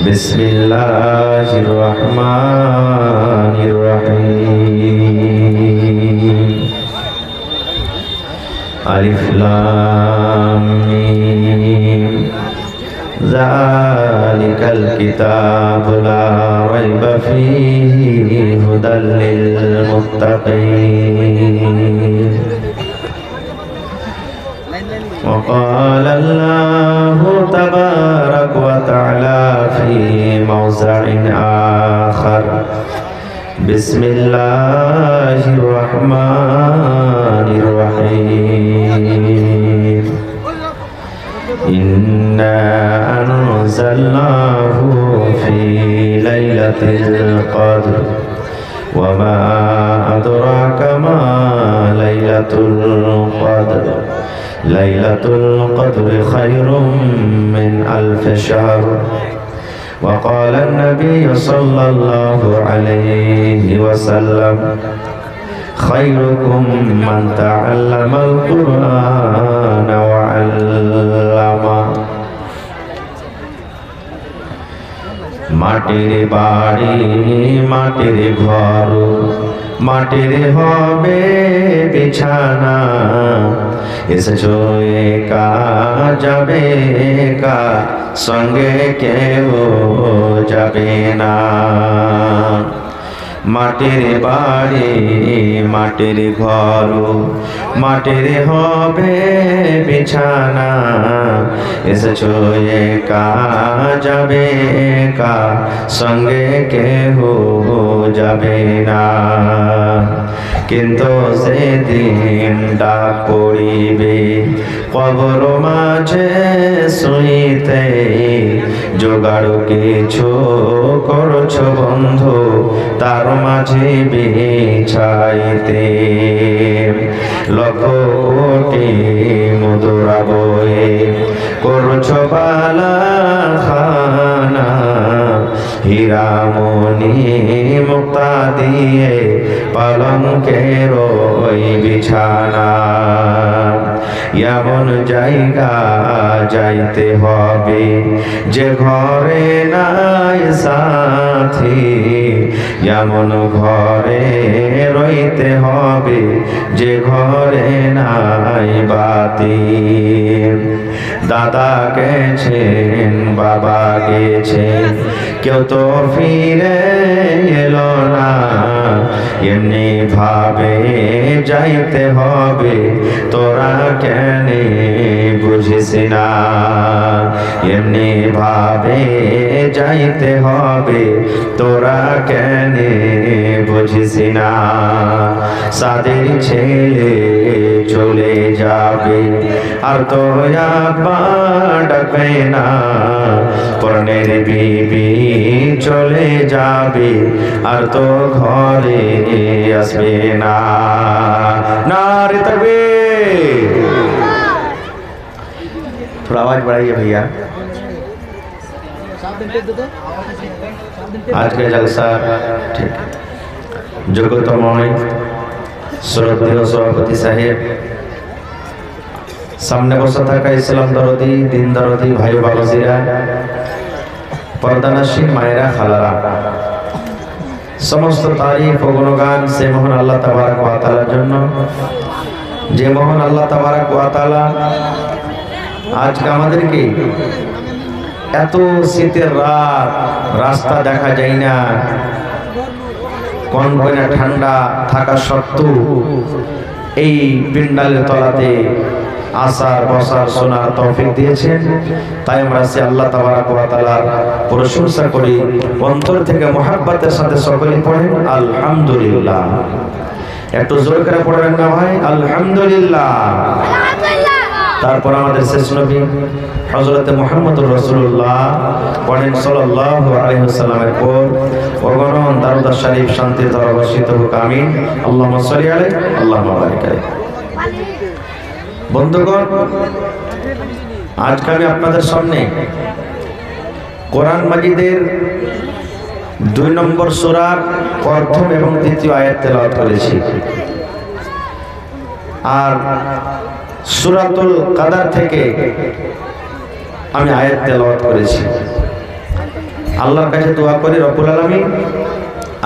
বিসমিল্লাহির রহমানির রহিম। আলিফ লাম মিম। যালিকাল কিতাবু লা রাইবা ফীহি হুদাল লিল মুত্তাকিন। وقال الله تبارك وتعالى في موضع آخر بسم الله الرحمن الرحيم إنا أنزلناه في ليلة القدر وما أدراك ما ليلة القدر ليلة القدر خير من ألف شهر. وقال النبي صلى الله عليه وسلم خيركم من تعلم القرآن وعلمه. মাটির বাড়ি মাটির ঘর মাটির হবে বিছানা, এসেছো একা যাবে একা, সঙ্গে কেউ যাবে না। মাটির বাড়ি মাটির ঘর মাটির হবে বিছানা, এসেছো একা যাবে একা, সঙ্গে কেহ যাবে না। কিন্তু সেদিন ডাক পড়িবে কবর মাঝে শুইতে, জোগাড় কিছু করছো বন্ধু তার মাঝে বিছাইতে। লক্ষ কোটি মুদ্রা বয়ে করছো বালা খানা, হীরামণি মুক্তা দিয়ে পালঙ্কের ওই বিছানা। এমন জায়গা যাইতে হবে যে ঘরে নাই সাথী, এমন ঘরে রইতে হবে যে ঘরে নাই বাতি। দাদা গেছেন বাবা গেছেন কেউ তো ফিরে এলো না, এমনি ভাবে যাইতে হবে তোরা কেন বুঝিস না। এমনি ভাবে যাইতে হবে তোরা কেন বুঝিস না। সাদের ছেলে চলে যাবে আর তো ডাকবে না, পরনের বিবি চলে যাবে আর তো ঘরে আসবে না। नारे तकबीर। थोड़ा आवाज बढ़ाइए भैया। आज का जलसा ठीक है। যোগ্যতময় শ্রদ্ধেয় সভাপতি সাহেব, সামনে বসে থাকা ইসলাম দরদি দিন দরদি ভাই বাবাজিরা, পর্দানাসীন মায়েরা খালারা, সমস্ত তারিফ ও গুণগান সে মহান আল্লাহ তাবারক ওয়া তাআলার জন্য, যে মহান আল্লাহ তাবারক ওয়া তাআলা আজকে আমাদেরকে এত শীতের রাত, রাস্তা দেখা যায় না, কনকনে ঠান্ডা থাকা সত্ত্বেও এই পিন্ডালের তলাতে আসার বসার শোনার তৌফিক দিয়েছেন। তাই আমরা সে আল্লাহ তাবারক ওয়া তাআলার প্রশংসা করি, অন্তর থেকে মহব্বতের সাথে সকলে পড়েন আলহামদুলিল্লাহ। একটু জোর করে পড়বেন না ভাই, আলহামদুলিল্লাহ। তারপর আমাদের শেষ নবী হযরত মুহাম্মদুর রাসূলুল্লাহ পড়েন সাল্লাল্লাহু আলাইহি ওয়াসাল্লামের পর অগণন দরুদ শরীফ শান্তি ধারা বর্ষিত হোক, আমিন। আল্লাহুম্মা সাল্লি আলাইহি আল্লাহুম্মা বারিক আলাইহি। বন্ধুগণ, আজকে আমি আপনাদের সামনে কোরআন মাজিদের 2 নম্বর সূরার প্রথম এবং দ্বিতীয় আয়াত তেলাওয়াত করেছি, আর সূরাতুল কদর থেকে আমি আয়াত তেলাওয়াত করেছি। আল্লাহর কাছে দোয়া করি রব্বুল আলামিন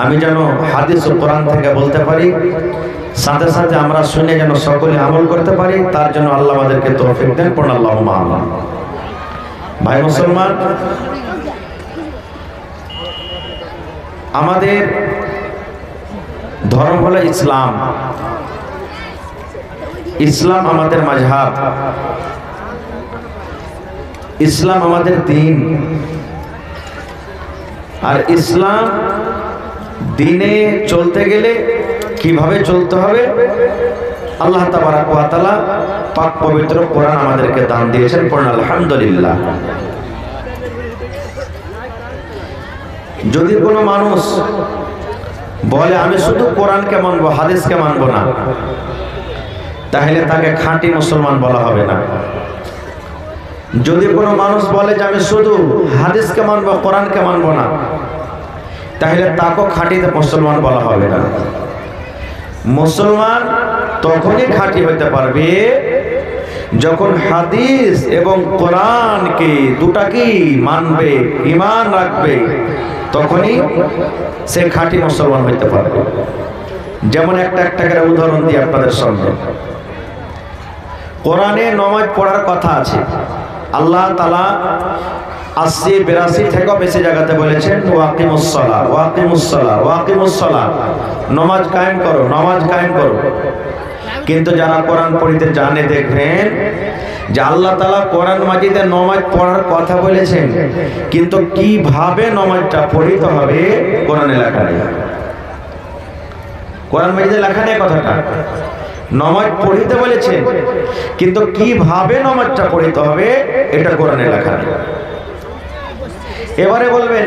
আমি যেন হাদিস ও কোরআন থেকে বলতে পারি, সাথে সাথে আমরা শুনে যেন সকলে আমল করতে পারি, তার জন্য আল্লাহ আমাদেরকে তৌফিক দেন। পড়ুন আল্লাহুম্মা আমিন। ভাই মুসলমান, আমাদের ধর্ম হলো ইসলাম। ইসলাম আমাদের মাযহাব, ইসলাম আমাদের দ্বীন। আর ইসলাম দ্বীনে চলতে গেলে কিভাবে চলতে হবে আল্লাহ তাবারাক ওয়া তাআলা পাক পবিত্র কোরআন আমাদেরকে দান দিয়েছেন। পড়ুন আলহামদুলিল্লাহ। যদি কোনো মানুষ বলে আমি শুধু কোরআনকে মানবো, হাদিসকে মানবো না, তাহলে তাকে খাঁটি মুসলমান বলা হবে না। যদি কোনো মানুষ বলে যে আমি শুধু হাদিসকে মানবো, কোরআনকে মানবো না, তাহলে তাকেও খাঁটি মুসলমান বলা হবে না। মুসলমান তখনই খাঁটি হতে পারবে যখন হাদিস এবং কোরআনকে দুটাকেই মানবে, ঈমান রাখবে, তখনই সে খাঁটি মুসলমান হতে পারবে। যেমন একটা করে উদাহরণ দিই আপনাদের সামনে। কোরআনে নামাজ পড়ার কথা আছে। আল্লাহ তাআলা 80-82 থেকেও বেশি জায়গাতে বলেছেন ওয়াকিমুস সালাহ, ওয়াকিমুস সালাহ, ওয়াকিমুস সালাহ, নামাজ কায়েম করো, নামাজ কায়েম করো। কিন্তু যারা কোরআন পড়িতে জানে দেখবেন যে আল্লাহ তাআলা কোরআন মাজিদে নামাজ পড়ার কথা বলেছেন, কিন্তু কিভাবে নামাজটা পড়িতে হবে কোরআনে লেখা নেই। কোরআন মাজিদে লেখা নেই কথাটা। নামাজ পড়িতে বলেছেন, কিন্তু কিভাবে নামাজটা পড়িতে হবে এটা কোরআনে লেখা নেই। এবারে বলবেন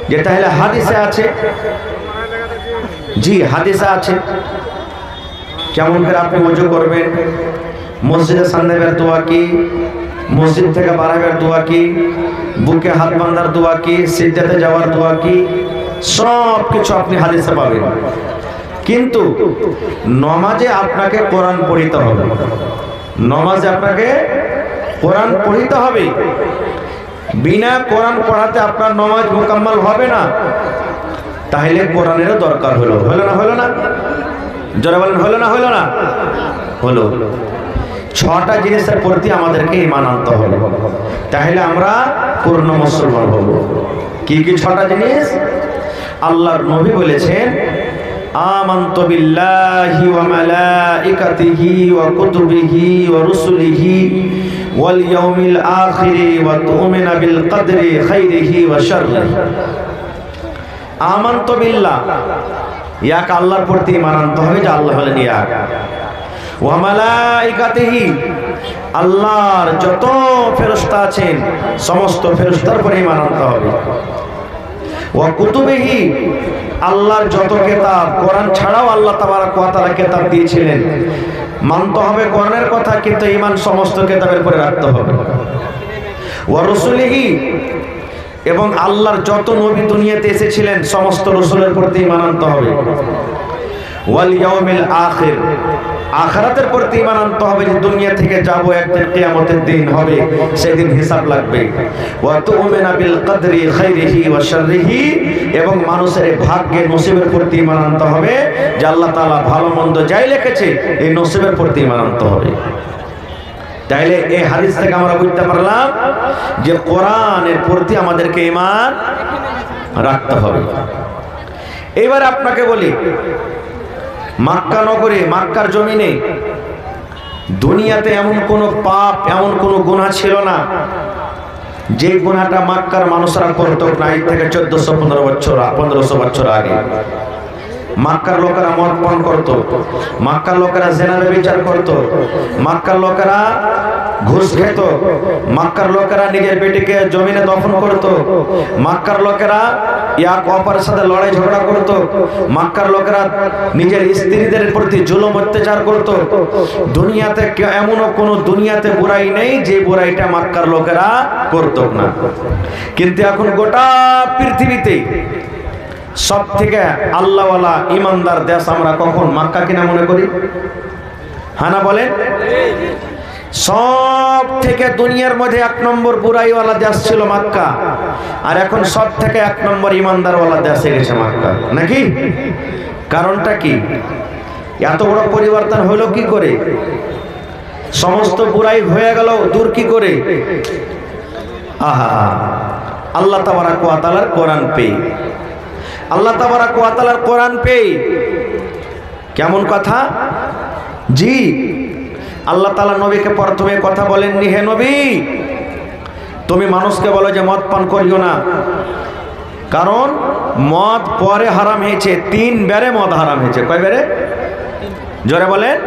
যে তাহলে হাদিসে আছে। জি, হাদিসে আছে। কেমন করে আপনি ওযু করবেন, মসজিদের সামনে বের দোয়া কি, মসজিদ থেকে বাড়াবের দোয়া কি, বুকে হাত বাঁধার দোয়া কি, সিজদাতে যাওয়ার দোয়া কি, সব কিছু আপনি হাদিসে পাবেন। কিন্তু নামাজে আপনাকে কোরআন পড়িতে হবে। নামাজে আপনাকে কোরআন পড়িতে হবে। বিনা কোরআন পড়াতে আপনার নামাজ মুকাম্মাল হবে না। তাহলে কোরআনেরও দরকার হলো। হলো না? হলো না? জোরে বলেন, হলো না? হলো না? হলো। 6টা জিনিসের প্রতি আমাদেরকে ঈমান আনতে হবে, তাহলে আমরা পূর্ণ মুসলমান হব। কি কি 6টা জিনিস? আল্লাহর নবী বলেছেন আমানতু বিল্লাহি ওয়া মালাইকাতিহি ওয়া কুতুবিহি ওয়া রুসুলিহি ওয়াল ইয়াউমিল আখিরি ওয়া তু'মিনু বিল কদরি খাইরিহি ওয়া শাররিহি। আমানতু বিল্লাহ, এক আল্লাহর প্রতি ঈমান আনতে হবে যে আল্লাহ হলেন এক। ওয়া মালাইকাতিহি, আল্লাহর যত ফেরেশতা আছেন সমস্ত ফেরেশতার উপরে ঈমান আনতে হবে। ওয়া কুতুবিহি, আল্লাহর যত কিতাব, কোরআন ছাড়াও আল্লাহ তাবারক ওয়া তাআলা কিতাব দিয়েছিলেন, মানতে হবে কোরআনের কথা, কিন্তু ঈমান সমস্ত কিতাবের উপরে রাখতে হবে। ওয়া রাসূলিহি, এবং আল্লাহর যত নবী দুনিয়াতে এসেছিলেন সমস্ত রাসূলের প্রতি ঈমান আনতে হবে। ওয়াল ইয়াউমিল আখির, আখিরাতের প্রতি ঈমান আনতে হবে যে দুনিয়া থেকে যাব, একদিন কিয়ামতের দিন হবে, সেদিন হিসাব লাগবে। ওয়া তু'মিনু বিল কদরি খাইরিহি ওয়া শাররিহি, এবং মানুষের ভাগ্যে নসিবের প্রতি ঈমান আনতে হবে যে আল্লাহ তাআলা ভালো মন্দ যাই লিখেছে এই নসিবের প্রতি ঈমান আনতে হবে। তাইলে এই হাদিস থেকে আমরা বুঝতে পারলাম যে কোরআনের প্রতি আমাদেরকে ঈমান রাখতে হবে। এবার আপনাকে বলি, মক্কা নগরে, মক্কার জমিনে দুনিয়াতে এমন কোনো পাপ, এমন কোনো গুনাহ ছিল না যে গুনাহটা মক্কার মানুষরা করত না। এই থেকে 1500 বছর আগে মক্কার লোকেরা মদ পান করত, মক্কার লোকেরা জিনা ব্যভিচার করত, মক্কার লোকেরা ঘুষ খেত, মক্কার লোকেরা নিজের বেটিকে জমিনে দফন করত, মক্কার লোকেরা এক অপরের সাথে লড়াই ঝগড়া করত, মক্কার লোকেরা নিজের স্ত্রীদের প্রতি জুলুম অত্যাচার করত। দুনিয়াতে এমনও কোনো দুনিয়াতে বুরাই নেই যে বুরাইটা মক্কার লোকেরা করত না। কিন্তু এখন গোটা পৃথিবীতে সব থেকে আল্লাহওয়ালা ইমানদার দেশ আমরা কখন মক্কা কিনা মনে করি? হ্যাঁ না বলেন? সব থেকে দুনিয়ার মধ্যে 1 নম্বর বুরাইওয়ালা দেশ ছিল মক্কা, আর এখন সব থেকে 1 নম্বর ইমানদারওয়ালা দেশে গেছে মক্কা, নাকি? কারণটা কি? এত বড় পরিবর্তন হলো কি করে? সমস্ত বুরাই হয়ে গেল দূর কি করে? আহা, আল্লাহ তাবারাক ওয়া তাআলার কোরআন পেয়ে, আল্লাহ তাবারাক ওয়া তাআলার কোরআন পেয়ে। কেমন কথা? জি, আল্লাহ তাআলা নবীকে প্রথমে কথা বলেননি, হে নবী তুমি মানুষকে বলো যে মদ পান করিও না, কারণ মদ পরে হারাম হয়েছে, 3 বারে মদ হারাম হয়েছে। কয় বারে? জোরে বলেন।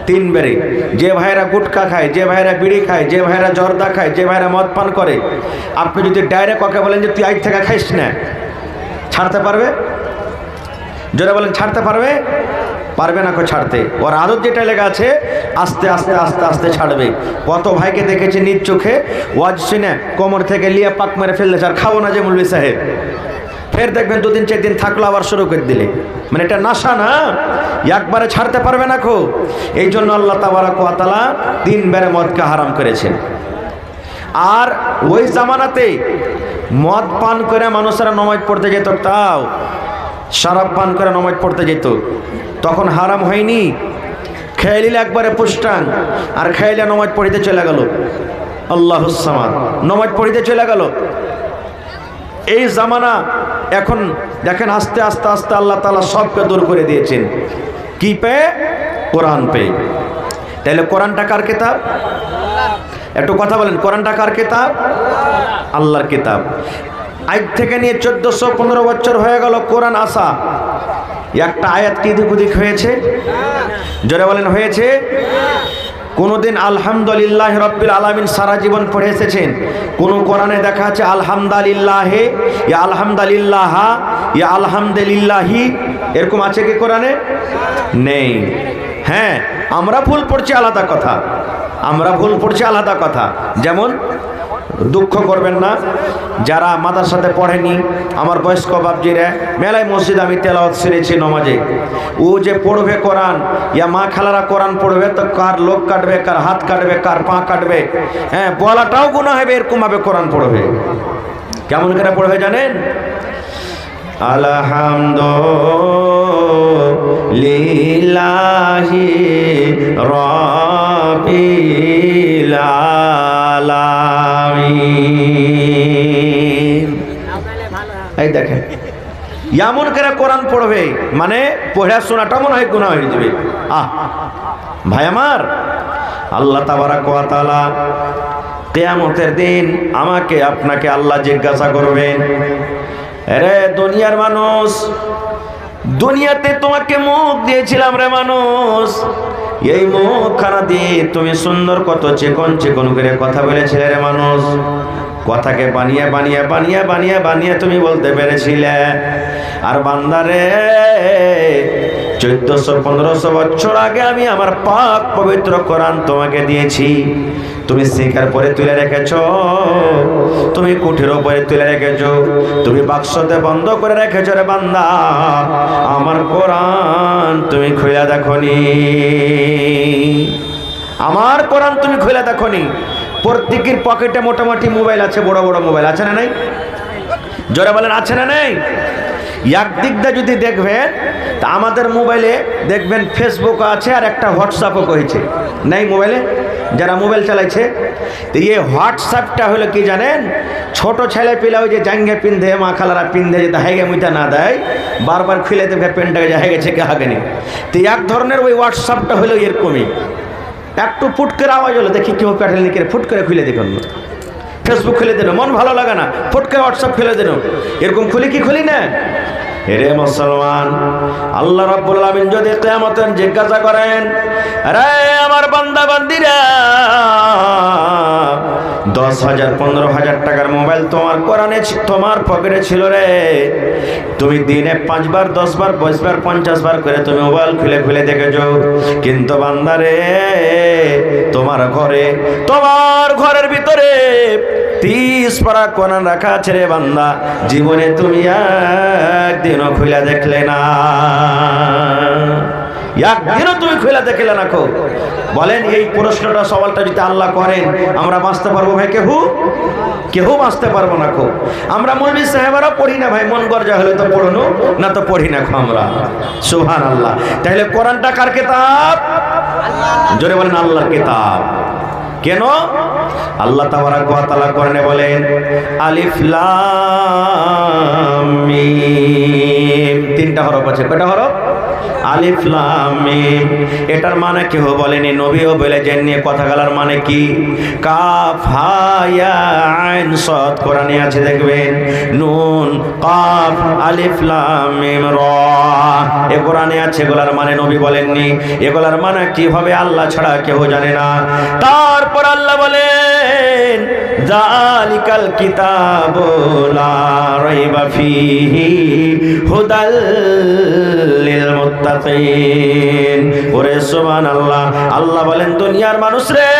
3 বারে। যে ভাইরা গুটকা খায়, যে ভাইরা বিড়ি খায়, যে ভাইরা জর্দা খায়, যে ভাইরা মদ পান করে, আপনি যদি ডাইরেক্ট ওকে বলেন যে তুই আজ থেকে খাইস না, ছাড়তে পারবে? জোরে বলেন, ছাড়তে পারবে? পারবে না কো ছাড়তে। ওর আদত যেটা লেগে আছে আস্তে আস্তে আস্তে আস্তে ছাড়বে। কত ভাইকে দেখেছি নিজ চোখে ওয়াজ শুনে কোমর থেকে লিয়ে পাক মেরে ফেললেছে, আর খাবো না যে মৌলভী সাহেব। ফের দেখবেন 2 দিন 4 দিন থাকলো আবার শুরু করে দিলে। মানে এটা নাশা না, একবারে ছাড়তে পারবে না কো। এই জন্য আল্লাহ তাবারাক ওয়া তাআলা 3 বারে মদকে হারাম করেছেন। আর ওই জামানাতে মদ পান করে মানুষেরা নামাজ পড়তে যেত, তাও শরাব পান করে নামাজ পড়তে যেত, তখন হারাম হয়নি। খেয়ালিলে একবারে পুষ্টান, আর খেয়ালে নামাজ পড়িতে চলে গেল, আল্লাহুস সামাদ, নামাজ পড়িতে চলে গেল। এই জামানা এখন দেখেন আস্তে আস্তে আস্তে আল্লাহ তাআলা সবকে দূর করে দিয়েছেন। কি পেয়ে? কোরআন পেয়ে। তাহলে কোরআনটা কার কিতাব? একটু কথা বলেন, কোরআনটা কার কিতাব? আল্লাহর কিতাব। আজ থেকে নিয়ে 1415 বছর হয়ে গেল কোরআন আসা, একটা আয়াত কি দিক ওদিক হয়েছে? জোরে বলেন, হয়েছে? কোনদিন আলহামদুলিল্লাহ রাব্বিল আলামিন সারা জীবন পড়ে এসেছেন? কোন কোরআনে দেখা আছে আলহামদুলিল্লাহ, ইয়া আলহামদুলিল্লাহ, ইয়া আলহামদুলিল্লাহি, এরকম আছে কি কোরআনে? নেই। হ্যাঁ, আমরা ভুল পড়ছি আলাদা কথা, আমরা ভুল পড়ছি আলাদা কথা। যেমন দুঃখ করবেন না, যারা মাদ্রাসাতে পড়েনি, আমার বয়স্ক বাপজিরা, মেলায় মসজিদ আমি তেলাওয়াত শুনেছি নমাজে, ও যে পড়বে কোরআন, ইয়া মা খালারা কোরআন পড়বে তো কার লোক কাটবে, কার হাত কাটবে, কার পা কাটবে, হ্যাঁ বলাটাও গুনাহ হবে, এরকম ভাবে কোরআন পড়বে। কেমন করে পড়বে জানেন? আলহামদুলিল্লাহি রাব্বিল আলামিন। এই দেখেন এমন করে কোরআন পড়বে, মানে পড়া শোনাটা মনে হয় গুনাহ হয়ে যাবে। ভাই আমার, আল্লাহ তাবারাক ওয়া তাআলা কিয়ামতের দিন আমাকে আপনাকে আল্লাহ জিজ্ঞাসা করবেন, আরে দুনিয়ার মানুষ, দুনিয়াতে তোমাকে মুখ দিয়েছিলাম রে মানুষ, এই মুখখানা দিয়ে তুমি সুন্দর কত চিকন চিকন করে কথা বলেছিলে রে মানুষ, কথাকে বানিয়ে বানিয়ে বানিয়ে বানিয়ে বানিয়ে তুমি বলতে পেরেছিলে। আর বান্দারে 1400-1500 বছর আগে আমি আমার পাক পবিত্র কোরআন তোমাকে দিয়েছি, তুমি শিকার পরে তুলে রেখেছো, তুমি কুঠির উপরে তুলে রেখেছো, তুমি বাক্সতে বন্ধ করে রেখেছো রে বান্দা, আমার কোরআন তুমি খুলে দেখোনি, আমার কোরআন তুমি খুলে দেখোনি। প্রত্যেকের পকেটে মোটামুটি মোবাইল আছে, বড় বড় মোবাইল আছে না নাই? জোরে বলেন, আছে না নাই? একদিক দিয়ে যদি দেখবেন তা আমাদের মোবাইলে দেখবেন ফেসবুক আছে, আর একটা হোয়াটসঅ্যাপও করেছে নাই মোবাইলে, যারা মোবাইল চালাইছে। তো এই হোয়াটসঅ্যাপটা হলো কি জানেন? ছোট ছেলে পিলা ওই যে জাঙ্গে পিন্ধে, মা খালারা পিন্ধে, যে হাইগে মুইটা না দেয়, বারবার খুলে দেবে পেনটাকে, যে হয়ে গেছে কে হাগেনি। তো এক ধরনের ওই হোয়াটসঅ্যাপটা হলো এরকমই, একটু ফুট করে আওয়াজ হলো, দেখি কেউ প্যাটেল নিকে ফুট করে খুলে দেখুন, ফেসবুক খুলে দেন, মন ভালো লাগে না, ফুট করে হোয়াটসঅ্যাপ খুলে দেন, এরকম খুলি কি খুলি না? এরে মুসলমান, আল্লাহ রাব্বুল আলামিন যদি কিয়ামতে জিজ্ঞাসা করেন, আরে আমার বান্দা বান্দিরা, 10,000 15,000 টাকার মোবাইল তোমার কোরআনে তোমার পকেটে ছিল রে, তুমি দিনে 5 বার 10 বার 20 বার 50 বার করে তুমি মোবাইল খুলে খুলে দেখেছো, কিন্তু বান্দারে তোমার ঘরের ভিতরে 30 পারা কোরআন রাখা আছে রে বান্দা, জীবনে তুমি একদিনও খুলে দেখলে না। একদিনও তুমি খুলে দেখলে না কো। বলেন এই প্রশ্নটা সওয়ালটা যদি আল্লাহ করেন আমরা বাঁচতে পারবো ভাই? কেউ বাঁচতে পারবো না কো। আমরা মৌলভী সাহেবেরা পড়ি না ভাই, মন গর্জা হলে তো পড়নো, না তো পড়ি না কো আমরা। সুবহানাল্লাহ। তাহলে কোরআনটা কার কিতাব? জোরে বলেন আল্লাহর কিতাব। কেন? আল্লাহ তাবারাক ওয়া তাআলা কোরআনে বলেন আলিফ লাম মিম, তিনটা হরফ আছে। কয়টা হরফ? আলিফ লাম মিম। এটার মানে কেউ বলেনি, নবীও বলে জেনে কথা গলার মানে কি? কাফ হা ইয়া আইন সাদ কোরআনে আছে দেখবেন, নুন কাফ আলিফ লাম মিম রা, এ কোরআনে আছে। এগুলার মানে নবী বলেননি, এগুলার মানে কি হবে আল্লাহ ছাড়া কেউ জানে না। তারপর আল্লাহ বলেন যালিকাল কিতাবু লা রাইবা ফীহি হুদাল লিল মুত্তাকিন। ওরে সুবহানাল্লাহ। আল্লাহ বলেন দুনিয়ার মানুষ রে,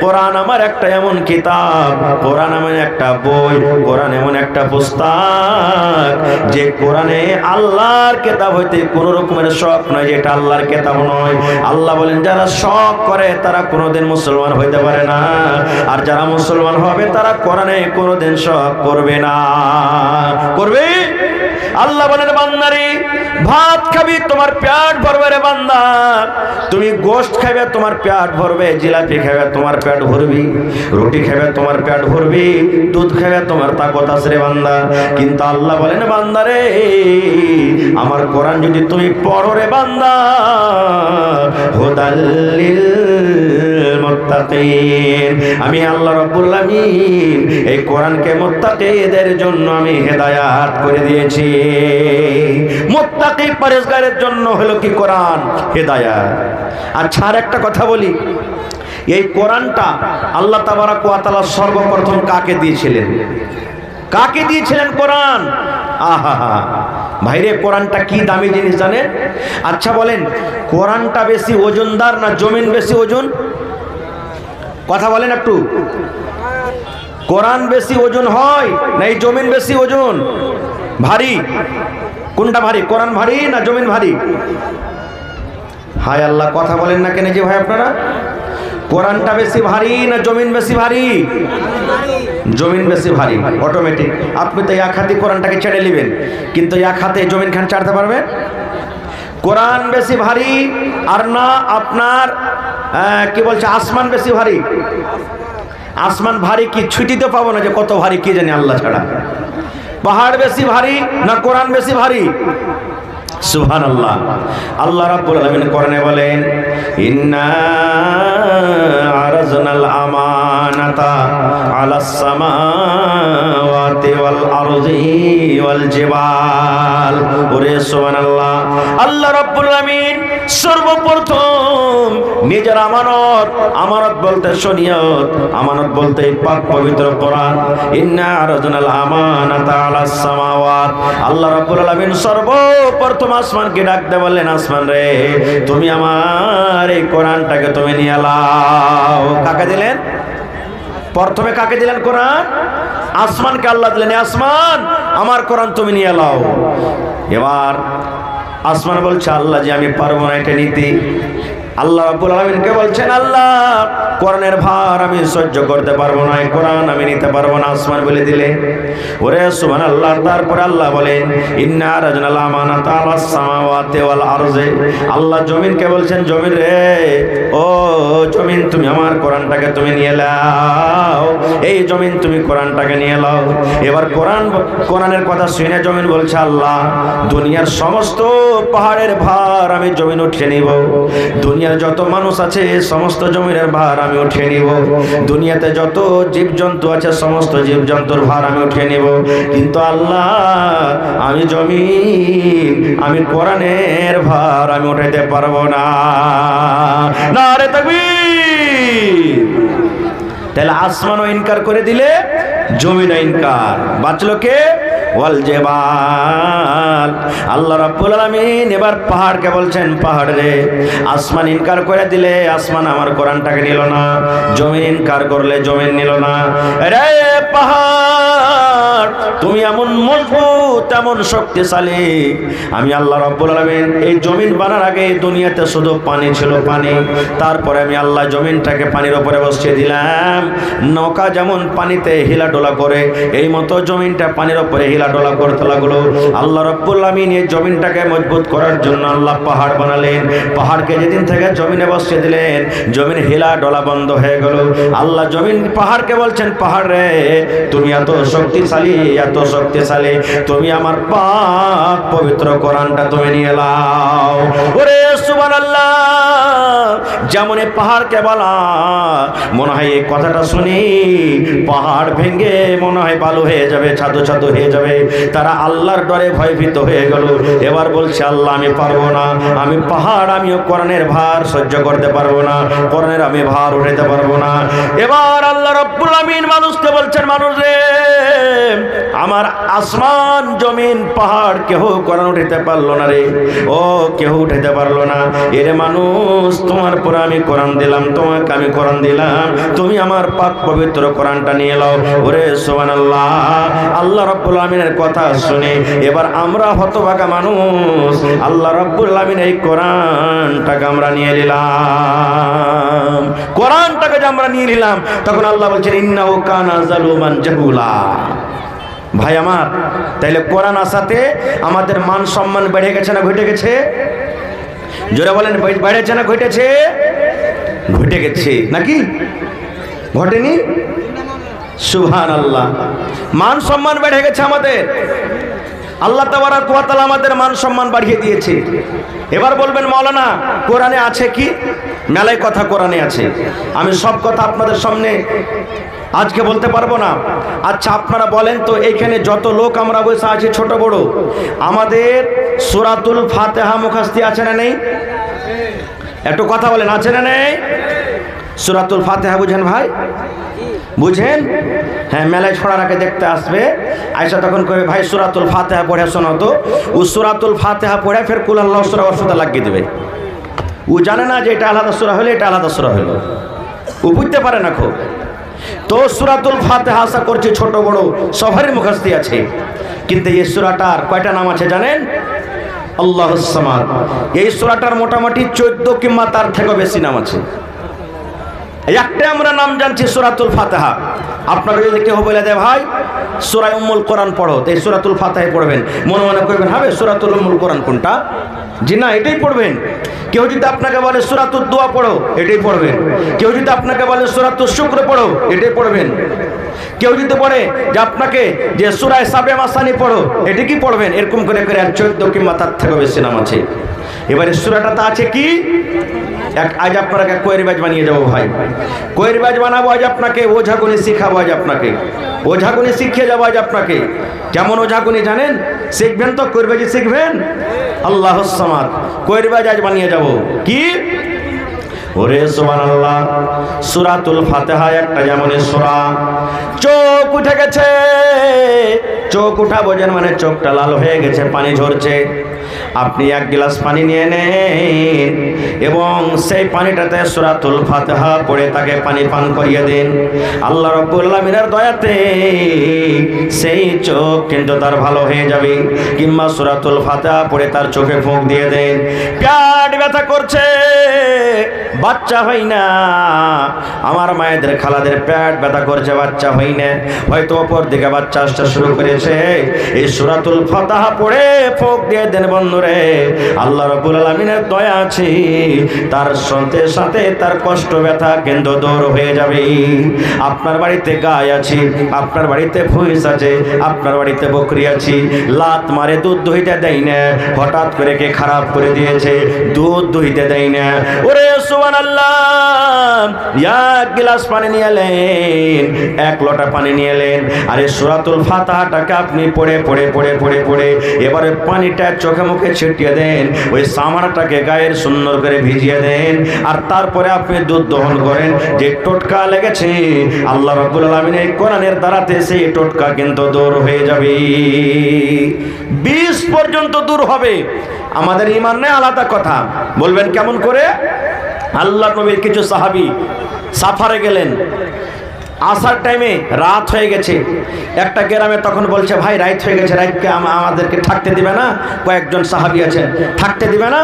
কোরআন আমার একটা এমন কিতাব, কোরআন এমন একটা বই, কোরআন এমন একটা পুস্তক যে কোরআনে আল্লাহর কিতাব হইতে কোন রকমের শখ নয়, যেটা আল্লাহর কিতাব নয়। আল্লাহ বলেন যারা শখ করে তারা কোনোদিন মুসলমান হইতে পারে না, আর যারা মুসলমান হবে তারা কোরআনে কোনোদিন শখ করবে না। করবে? আল্লাহ বলেন বান্দারে ভাত খাবি তোমার পেট ভরবে রে বান্দা, তুমি গোশত খাবে তোমার পেট ভরবে, জিলাপি খাবে তোমার পেট ভরবি, রুটি খাবে তোমার পেট ভরবি, দুধ খাবে তোমার তাকত আছে রে বান্দা। কিন্তু আল্লাহ বলেন বান্দারে আমার কোরআন যদি তুমি পড়ো রে বান্দা, হুদাল লিল মুত্তাকিন, আমি আল্লাহ রাব্বুল আলামিন এই কোরআনকে মুত্তাকিদের জন্য আমি হেদায়েত করে দিয়েছি। মুত্তাকি পরেজগারের জন্য হলো কি কোরআন হেদায়েত। আচ্ছা আর একটা কথা বলি, এই কোরআনটা আল্লাহ তাবারাক ওয়া তাআলা সর্বপ্রথম কাকে দিয়েছিলেন? কাকে দিয়েছিলেন কোরআন? আহা ভাইরে, কোরআনটা কি দামি জিনিস জানেন? আচ্ছা বলেন কোরআনটা বেশি ওজনদার না জমিন বেশি ওজন? কথা বলেন একটু। কোরআন বেশি ওজন হয় না এই জমিন বেশি ওজন? ভারী? কোনটা ভারী? কোরআন ভারী না জমিন ভারী? হায় আল্লাহ, কথা বলেন না কেন যে ভাই আপনারা? কোরআনটা বেশি ভারী না জমিন বেশি ভারী? জমিন বেশি ভারী অটোমেটিক। আপনি তো এক হাতে কোরআনটাকে ছেড়ে নেবেন, কিন্তু এক হাতে জমিন খান ছাড়তে পারবেন? কোরআন বেশি ভারী আর না আপনার কি বলছে আসমান বেশি ভারী? আসমান ভারী কি ছুটিতে পাবো না যে কত ভারী কি জানি আল্লাহ ছাড়া। পাহাড় বেশি ভারী না কোরআন বেশি ভারী? সুবহানাল্লাহ। আল্লাহ রাব্বুল আলামিন কোরআনে বলেন ইন্না আরাজনাল আমানাতা আলাস সামাওয়াতি ওয়াল আরদি ওয়াল জিবাল। ওরে সুবহানাল্লাহ। আল্লাহ রাব্বুল আলামিন সর্বপ্রথম নিজের আমানত, আমানত বলতে শরীয়ত, আমানত বলতে পাক পবিত্র কোরআন, ইন্না আরাজনাল আমানাতা আলাস সামাওয়াত, আল্লাহ রাব্বুল আলামিন সর্বপ্রথম আসমানকে ডাকতে বললেন আসমান রে তুমি আমার এই কোরআনটাকে তুমি নিয়ে নাও। কাকে দিলেন? প্রথমে কাকে দিলেন কোরআন? আসমানকে আল্লাহ দিলেন, আসমান আমার কোরআন তুমি নিয়ে নাও। এবার আসমান বলছে আল্লাহ যে আমি পারবো না এটা নিতে। আল্লাহ রাব্বুল আলামিনকে বলছেন আল্লাহ কোরআনের ভার আমি সহ্য করতে পারবো না, এই কোরআন আমি নিতে পারবো না। আসমান বলে দিলে। ওরে সুবহানাল্লাহ। তারপর আল্লাহ বলেন ইন্না আরাজনাল আমানাতা আলাস সামাওয়াতি ওয়াল আরজি, আল্লাহ জমিনকে বলছেন জমিন রে ও জমিন তুমি আমার কোরআনটাকে তুমি নিয়ে নাও, এই জমিন তুমি কোরআনটাকে নিয়ে নাও। এবার কোরআনের কথা শুনে জমিন বলছে আল্লাহ দুনিয়ার সমস্ত পাহাড়ের ভার আমি জমিন উঠিয়ে নিব, দুনিয়ার যত মানুষ আছে সমস্ত জমিনের ভার আমি উঠিয়ে নিব, দুনিয়াতে যত জীবজন্তু আছে সমস্ত জীবজন্তুর ভার আমি উঠিয়ে নিব। কিন্তু আল্লাহ আমি জমিন, আমি কোরআনের ভার আমি উঠাইতে পারবো না। নারে তাকবীর। তাহলে আসমানও ইনকার করে দিলে, জমিনও ইনকার, বাঁচলো কে? ওয়াল জিবাল। আল্লাহ রাব্বুল আলামিন এবার পাহাড়কে বলছেন পাহাড় রে আসমান ইনকার করে দিলে আসমান আমার কোরআনটাকে নিল না, জমিন ইনকার করলে জমিন নিল না। রে পাহাড় তুমি এমন মজবুত তেমন শক্তিশালী। আমি আল্লাহ রাব্বুল আলামিন এই জমিন বানার আগে দুনিয়াতে শুধু পানি ছিল, পানি। তারপরে আমি আল্লাহ জমিনটাকে পানির উপরে বসিয়ে দিলাম। নৌকা যেমন পানিতে হিলাডোলা করে, এই মতো জমিনটা পানির উপরে হিলাডোলা করতে লাগলো। আল্লাহ রাব্বুল আলামিন এই জমিনটাকে মজবুত করার জন্য আল্লাহ পাহাড় বানালেন। পাহাড়কে যেদিন থেকে জমিনে বসিয়ে দিলেন, জমিন হিলাডোলা বন্ধ হয়ে গেল। আল্লাহ জমিন পাহাড়কে বলছেন, পাহাড় রে তুমি এত শক্তিশালী, এত শক্তিশালী, তুমি আমার পাক পবিত্র কোরআনটা তুমি নিয়ে নাও। ওরে সুবহানাল্লাহ, যেমন এই পাহাড়কে বলা, মনে হয় এই কথাটা শুনি পাহাড় ভেঙে মনে হয় বালু হয়ে যাবে, ছাদু ছাদু হয়ে যাবে। তারা আল্লাহর ডরে ভয়ভীত হয়ে গেল। এবার বলছে, আল্লাহ আমি পারবো না, আমি পাহাড়, আমিও কোরআনের ভার সহ্য করতে পারবো না, কোরআনের আমি ভার উঠাতে পারবো না। এবার আল্লাহ রাব্বুল আমিন মানুষকে বলছেন, মানুষ রে, আমার আসমান জমিন পাহাড় কেউ কোরআন উঠাতে পারলো না রে, ও কেউ উঠাতে পারলো না। এরে মানুষ, তোমার পরে আমি কোরআন দিলাম, তোমাকে আমি কোরআন দিলাম, তুমি আমার পাক পবিত্র কোরআনটা নিয়ে নাও। ওরে সুবহানাল্লাহ, আল্লাহ রাব্বুল আমিনের কথা শুনে এবার আমরা হতভাগা মানুষ, আল্লাহ রাব্বুল আমিন এই কোরআনটাকে আমরা নিয়ে নিলাম। কোরআনটাকে যে আমরা নিয়ে নিলাম, তখন আল্লাহ বলছেন, ইন্নাহু কানা যালুমান জাহুলা। ভাই আমার, তাইলে কোরআন আসাতে আমাদের মান সম্মান বেড়ে গেছে না ঘটে গেছে? জোরে বলেন, বেড়েছে না ঘটেছে? ঘটে গেছে নাকি ঘটেনি? সুবহানাল্লাহ, মান সম্মান বেড়ে গেছে আমাদের। আল্লাহ তাবারাক ওয়া তাআলা আমাদের মান সম্মান বাড়িয়ে দিয়েছে। এবার বলবেন, মাওলানা কোরআনে আছে কি? মেলায় কথা কোরআনে আছে, আমি সব কথা আপনাদের সামনে আজকে বলতে পারবো না। আচ্ছা আপনারা বলেন তো, এইখানে যত লোক আমরা বসে আছি ছোট বড়, আমাদের সূরাতুল ফাতিহা মুখস্থ আছে না নেই? একটু কথা বলেন, আছে না নেই? সূরাতুল ফাতিহা বুঝেন ভাই? বুঝেন? হ্যাঁ, মেলায় ছোড়ারাকে দেখতে আসবে, আয়সা তখন কবে, ভাই সূরাতুল ফাতিহা পড়ে শোনাও তো। ও সূরাতুল ফাতিহা পড়ে ফের কুল আল্লাহু সূরা ওয়াসুদা লাগিয়ে দেবে। ও জানে না যে এটা আলাদা সূরা হলে এটা আলাদা সূরা হলো, ও বুঝতে পারে না খুব। তো সূরাতুল ফাতিহা আশা করছি ছোট বড় সবারই মুখস্থ আছে, কিন্তু এই সূরাটার কয়টা নাম আছে জানেন? আল্লাহুস সামাদ। এই সূরাটার মোটামুটি 14 কিংবা তার থেকে বেশি নাম আছে। একটা আমরা নাম জানছি সূরাতুল ফাতিহা। আপনারা যদি কেউ বলে দেয়, ভাই সূরা উম্মুল কোরআন পড়ো, তো এই সূরাতুল ফাতিহা পড়বেন, মনে মনে করবেন, হবে সূরাতুল উম্মুল কোরআন কোনটা? জি না, এটাই পড়বেন। কেউ যদি আপনাকে বলে সূরাতুদ দুয়া পড়ো, এটাই পড়বেন। কেউ যদি আপনাকে বলে সূরাতুশ শুকর পড়ো, এটাই পড়বেন। কেউ যদি পড়ে যে আপনাকে যে সূরা সাবে মাসানি পড়ো, এটা কি পড়বেন? এরকম করে করে 14 কিংবা তার থেকে বেশি নাম আছে। এবারে সূরাটাতে আছে কি? আজ আপনাকে কোয়েরিবাজ বানিয়ে যাবো ভাই, কোয়েরিবাজ বানাবো আজ আপনাকে, ওঝাগুনি শিখাবো আজ আপনাকে, ওঝাগুনি শিখিয়ে যাবো আজ আপনাকে। কেমন ওঝাগুনি জানেন? শিখবেন তো, কোয়েরিবাজি শিখবেন। আল্লাহুস সামাদ, কোয়েরিবাজ আজ বানিয়ে যাবো। কি? ওরে সুবহানাল্লাহ, সূরাতুল ফাতিহা একটা যেমন সূরা, চোখ উঠে গেছে, চোখ উঠা বোঝেন মানে চোখটা লাল হয়ে গেছে, পানি ঝরছে। আপনি এক গ্লাস পানি নিয়ে নেন এবং সেই পানিটাতে সূরাতুল ফাতিহা পড়ে তাকে পানি পান করিয়ে দিন। আল্লাহ রাব্বুল আলামিনের দয়াতে সেই চোখ কিন্তু তার ভালো হয়ে যাবে। কিংবা সূরাতুল ফাতিহা পড়ে তার চোখে ফুঁক দিয়ে দেন। পেট ব্যথা করছে, বাচ্চা হয় না, আমার মায়েদের খালাদের পেট ব্যথা করছে, বাচ্চা হয় না, হয়তো অপর দিকে বাচ্চা আসতে শুরু করেছে, এই সূরাতুল ফাতিহা পড়ে ফুঁক দিয়ে দেন বন্ধুরে। আল্লাহ রাব্বুল আলামিনের দয়া আছে, তার সাথে সাথে তার কষ্ট ব্যথা কিন্তু দূর হয়ে যাবে। আপনার বাড়িতে গায় আছে, আপনার বাড়িতে ভুঁইস আছে, আপনার বাড়িতে বকরি আছে, লাত মারে দুধ দইতে দেয় না, হঠাৎ করে কে খারাপ করে দিয়েছে, দুধ দইতে দেয় না। ওরে সুবহানাল্লাহ, এক গ্লাস পানি নিয়ে এলেন, এক লোটা পানি নিয়ে এলেন, আরে সূরাতুল ফাতিহাটাকে আপনি পড়ে পড়ে পড়ে পড়ে পড়ে এবারে পানিটা চোখে মুখে ছিটিয়ে দেন, ওই সামানাটাকে গায়ের সুন্দর করে ভিজিয়ে দেন, আর তারপরে আপনি দুধ দহন করেন। যে টোটকা লেগেছে আল্লাহ রাব্বুল আলামিন এই কোরআনের দ্বারাতে সেই টোটকা কিন্তু দূর হয়ে যাবে, 20 পর্যন্ত দূর হবে। আমাদের ঈমান নেই আলাদা কথা, বলবেন কেমন করে? আল্লাহ নবীর কিছু সাহাবী সাফারে গেলেন, আসার টাইমে রাত হয়ে গেছে। একটা গ্রামে তখন বলছে, ভাই রাত হয়ে গেছে, রাতকে আমাদেরকে থাকতে দিবে না? কয়েকজন সাহাবী আছেন, থাকতে দিবে না?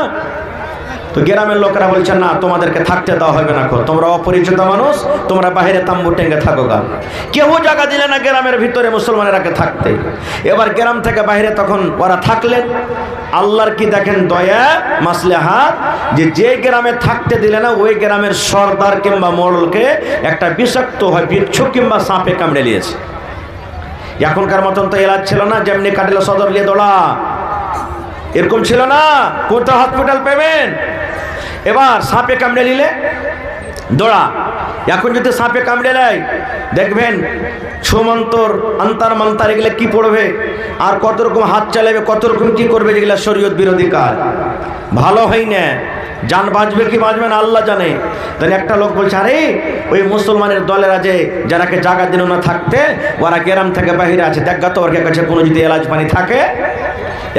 তো গ্রামের লোকেরা বলছেন, না তোমাদেরকে থাকতে দেওয়া হবে না, তোমরা অপরিচিত মানুষ, তোমরা বাইরে তাম্বু টেঙ্গে থাকো গা। কেউ জায়গা দিলে না গ্রামের ভিতরে মুসলমানেরাকে থাকতে। এবার গ্রাম থেকে বাইরে তখন ওরা থাকলেন। আল্লাহর কি দেখেন দয়া, মাসলেহাত, যে গ্রামে থাকতে দিলে না ওই গ্রামের সর্দার কিংবা মোড়লকে একটা বিষাক্ত হয় বিচ্ছু কিংবা সাপে কামড়ে নিয়েছে। এখনকার মতন তো এলাজ ছিল না, যেমনি কাটিলা সদর নিয়ে দৌড়া, এরকম ছিল না, কোথাও হসপিটাল পেবেন। এবার সাপে কামড়ে নিলে দৌড়া। এখন যদি সাপে কামড়ে নেয় দেখবেন ছুমন্তর আন্তার মান্তার এগুলো কি পড়বে, আর কত রকম হাত চালাবে, কত রকম কি করবে, যেগুলো শরীয়ত বিরোধী কাজ। ভালো হয় না, জান বাঁচবে কি বাঁচবে না আল্লাহ জানে। তাহলে একটা লোক বলছে, আরে ওই মুসলমানের দলেরা যে যারাকে জায়গা দিল না থাকতে, ওরা গ্রাম থেকে বাহিরে আছে, দেখা তো ওর কাছে কোনো যদি এলাজ পানি থাকে।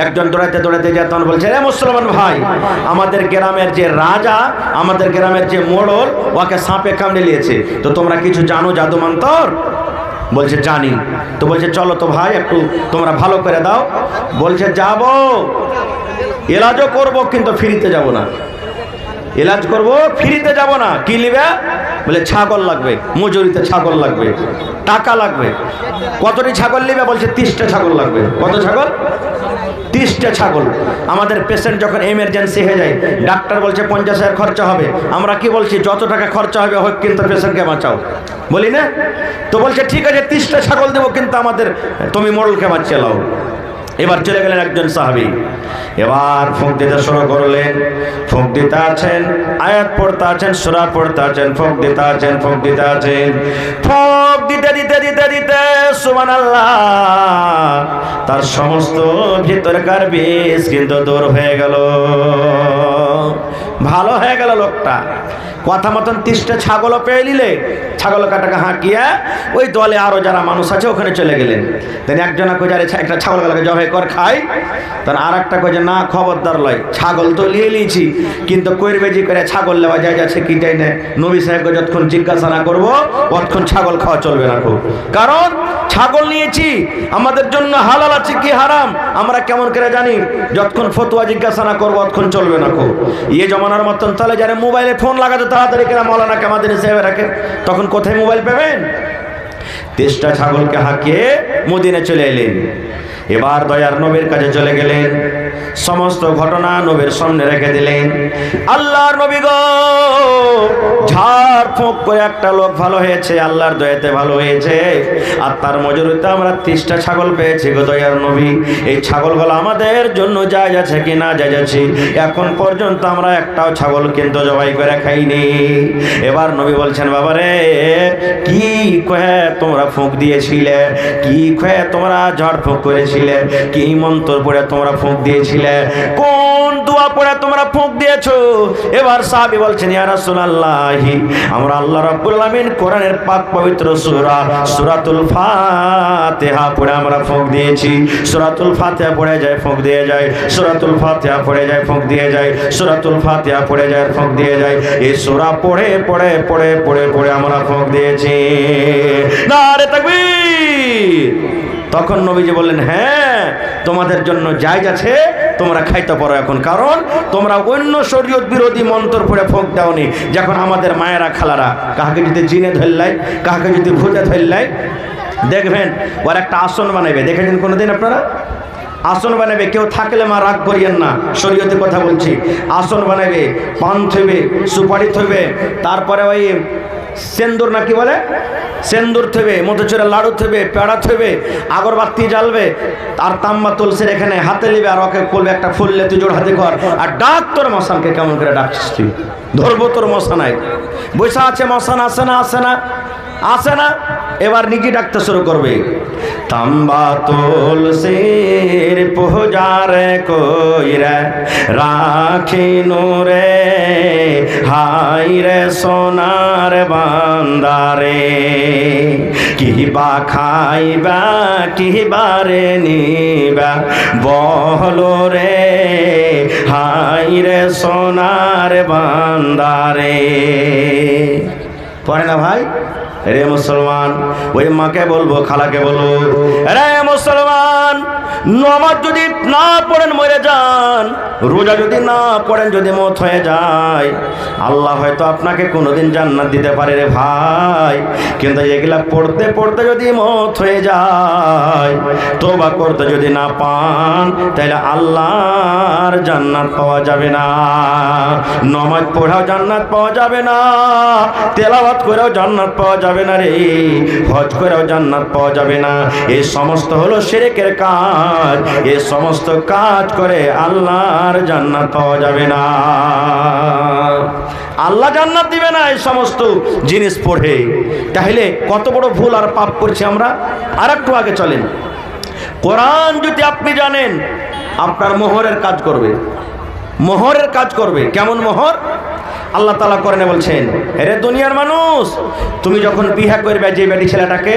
একজন দৌড়াইতে দৌড়াইতে যায়, তখন বলছে, রে মুসলমান ভাই, আমাদের গ্রামের যে রাজা, আমাদের গ্রামের যে মোড়ল, ওকে সাপে কামড়ে নিয়েছে, তো তোমরা কিছু জানো জাদু মন্তর? বলছে জানি। তো বলছে চলো তো ভাই একটু তোমরা ভালো করে দাও। বলছে যাবো, এলাজও করবো, কিন্তু ফ্রিতে যাব না। এলাজ করবো, ফ্রিতে যাব না। কি নিবে? বলে ছাগল লাগবে, মজুরিতে ছাগল লাগবে, টাকা লাগবে। কতটি ছাগল নিবে? বলছে 30টা ছাগল লাগবে। কত ছাগল? 30টা ছাগল। আমাদের পেশেন্ট যখন এমার্জেন্সি হয়ে যায়, ডাক্তার বলছে 50,000 খরচা হবে, আমরা কি বলছি? যত টাকা খরচা হবে হোক, কিন্তু পেশেন্টকে বাঁচাও, বলি না? তো বলছে ঠিক আছে 30টা ছাগল দেবো, কিন্তু আমাদের তুমি মোড়লকে বাঁচিয়ে লাও। এবার চলে গেলেন একজন সাহাবী। এবার ফুঁক দিতে শুরু করলেন। ফুঁক দিতে আছেন, আয়াত পড়তে আছেন, সূরা পড়তে আছেন, ফুঁক দিতে আছেন, ফুঁক দিতে আছেন। ফুঁক দিতে দিতে দিতে দিতে সুবহানাল্লাহ, তার সমস্ত ভিতরকার বিষ কিন্তু দূর হয়ে গেল, ভালো হয়ে গেল লোকটা। কথা মতন 30টা ছাগলও পেয়ে নিলে, ছাগল কাটাকে হাঁকিয়ে ওই দলে আরো যারা মানুষ আছে ওখানে চলে গেলেন। তিনি একজনা কই যারে একটা ছাগল গালাকে জবাই কর খাই, তার আর একটা কই না খবরদার লয়, ছাগল তো নিয়ে নিয়েছি, কিন্তু কইরবেজি করে ছাগল নেওয়া যায় যাচ্ছে কি যাই না। নবী সাহেবকে যতক্ষণ জিজ্ঞাসা না করবো ততক্ষণ ছাগল খাওয়া চলবে না, কারণ ছাগল নিয়েছি, আমাদের জন্য হালাল আছে কি হারাম আমরা কেমন করে জানি? যতক্ষণ ফতোয়া জিজ্ঞাসা না করবো ততক্ষণ চলবে না। ইয়ে জমানার মতন তাহলে যারা মোবাইলে ফোন লাগাতে তাড়াতাড়ি করে মৌলানা কামাদিনী সাহেব রাখে, তখন কোথায় মোবাইল পাবেন? 30টা ছাগলকে হাঁকিয়ে মদিনে চলে এলেন। এবার দয়ার নবীর কাছে চলে গেলেন, সমস্ত ঘটনা নবীর সামনে রেখে দিলেন। আল্লাহর নবী গো, ঝাড় ফুঁক করে একটা লোক ভালো হয়েছে, আল্লাহর দয়াতে ভালো হয়েছে, আর তার মজুরিতে আমরা 30টা ছাগল পেয়েছি গো দয়ার নবী। এই ছাগলগুলো আমাদের জন্য জায়েজ আছে কি না জায়েজ আছে? এখন পর্যন্ত আমরা একটাও ছাগল কিন্তু জবাই করে খাইনি। এবার নবী বলছেন, বাবারে কি কয়ে তোমরা ফুঁক দিয়েছিলে, কি কয়ে তোমরা ঝাড় ফুঁক করেছিলে, কি মন্ত্র পড়ে তোমরা ফুঁক দিয়েছিলে, কোন দোয়া পড়ে তোমরা ফুঁক দিয়েছো? এবার সাহাবী বলছেন, ইয়া রাসূলুল্লাহ, আমরা আল্লাহ রাব্বুল আলামিন কোরআনের পাক পবিত্র সূরা সূরাতুল ফাতিহা পড়ে আমরা ফুঁক দিয়েছি। সূরাতুল ফাতিহা পড়ে যায় ফুঁক দিয়ে যায়, সূরাতুল ফাতিহা পড়ে যায় ফুঁক দিয়ে যায়, সূরাতুল ফাতিহা পড়ে যায় ফুঁক দিয়ে যায়। এই সূরা পড়ে পড়ে পড়ে পড়ে পড়ে আমরা ফুঁক দিয়েছি। নারে তাকবীর। তখন নবীজি বললেন, হ্যাঁ তোমাদের জন্য জায়েজ আছে, তোমরা খাইতে পারো এখন, কারণ তোমরা অন্য শরীয়ত বিরোধী মন্ত্র পড়ে ফুঁক দাওনি। যখন আমাদের মায়েরা খালারা কাহাকে যদি জিনে ধরলাই, কাহাকে যদি ভূতে ধরলাই, দেখবেন ওর একটা আসন বানাবে, দেখেছেন কোনোদিন আপনারা? আসন বানাবে, কেউ থাকলে মা রাগ করিয়েন না, শরীয়তে কথা বলছি। আসন বানাবে, পান থইবে, সুপারি থইবে, তারপরে ওই সেন্দুর না কি বলে, সেন্দুর থইবে, মধুচুরা লাড়ু থইবে, পেড়া থইবে, আগরবাতি জ্বালবে, আর তাম্বা তুলসের এখানে হাতে নিবে, আর ওকে বলবে একটা ফুল লে তুই জোর হাতে কর, আর ডাক তোর মশানকে। কেমন করে ডাকছিস তুই? ধরবো তোর মশানায়। বৈশা আছে মশান, আসে না আসে না আসে না, এবার নিজে ডাকতে শুরু করবে। তাম্বা তুলসির পূজারে কইরা রাখি নুরে, হাই রে সোনার বান্দারে, কিবা খাইবা কিবারে নিবা বহলো রে, হাই রে সোনার বান্দারে। পড়ে না ভাই? রে মুসলমান, ওই মাকে বলবো, খালাকে বলবো, রে মুসলমান, নামাজ যদি না পড়েন মরে যান, রোজা যদি না পড়েন যদি মওত হয়ে যায়, আল্লাহ হয়তো আপনাকে কোনোদিন জান্নাত দিতে পারে রে ভাই। কিন্তু এগুলা পড়তে পড়তে যদি মওত হয়ে যায়, তওবা করতে যদি না পান, তাহলে আল্লাহর জান্নাত পাওয়া যাবে না। নামাজ পড়াও জান্নাত পাওয়া যাবে না, তেলাওয়াত করেও জান্নাত পাওয়া যাবে না রে, হজ করেও জান্নাত পাওয়া যাবে না। এই সমস্ত হলো শিরকের কাজ, এই সমস্ত কাজ করে আল্লাহর জান্নাত পাওয়া যাবে না। আল্লাহ জান্নাত দিবে না এই সমস্ত জিনিস পড়ে। তাহলে কত বড় ভুল আর পাপ করছি আমরা। আর একটু আগে চলেন, কোরআন যদি আপনি জানেন, আপনার মোহরের কাজ করবে, মোহরের কাজ করবে। কেমন মোহর? আল্লাহ তাআলা কোরআনে বলছেন, হে দুনিয়ার মানুষ, তুমি যখন বিয়ে করবে যে বেটি ছেলেটাকে,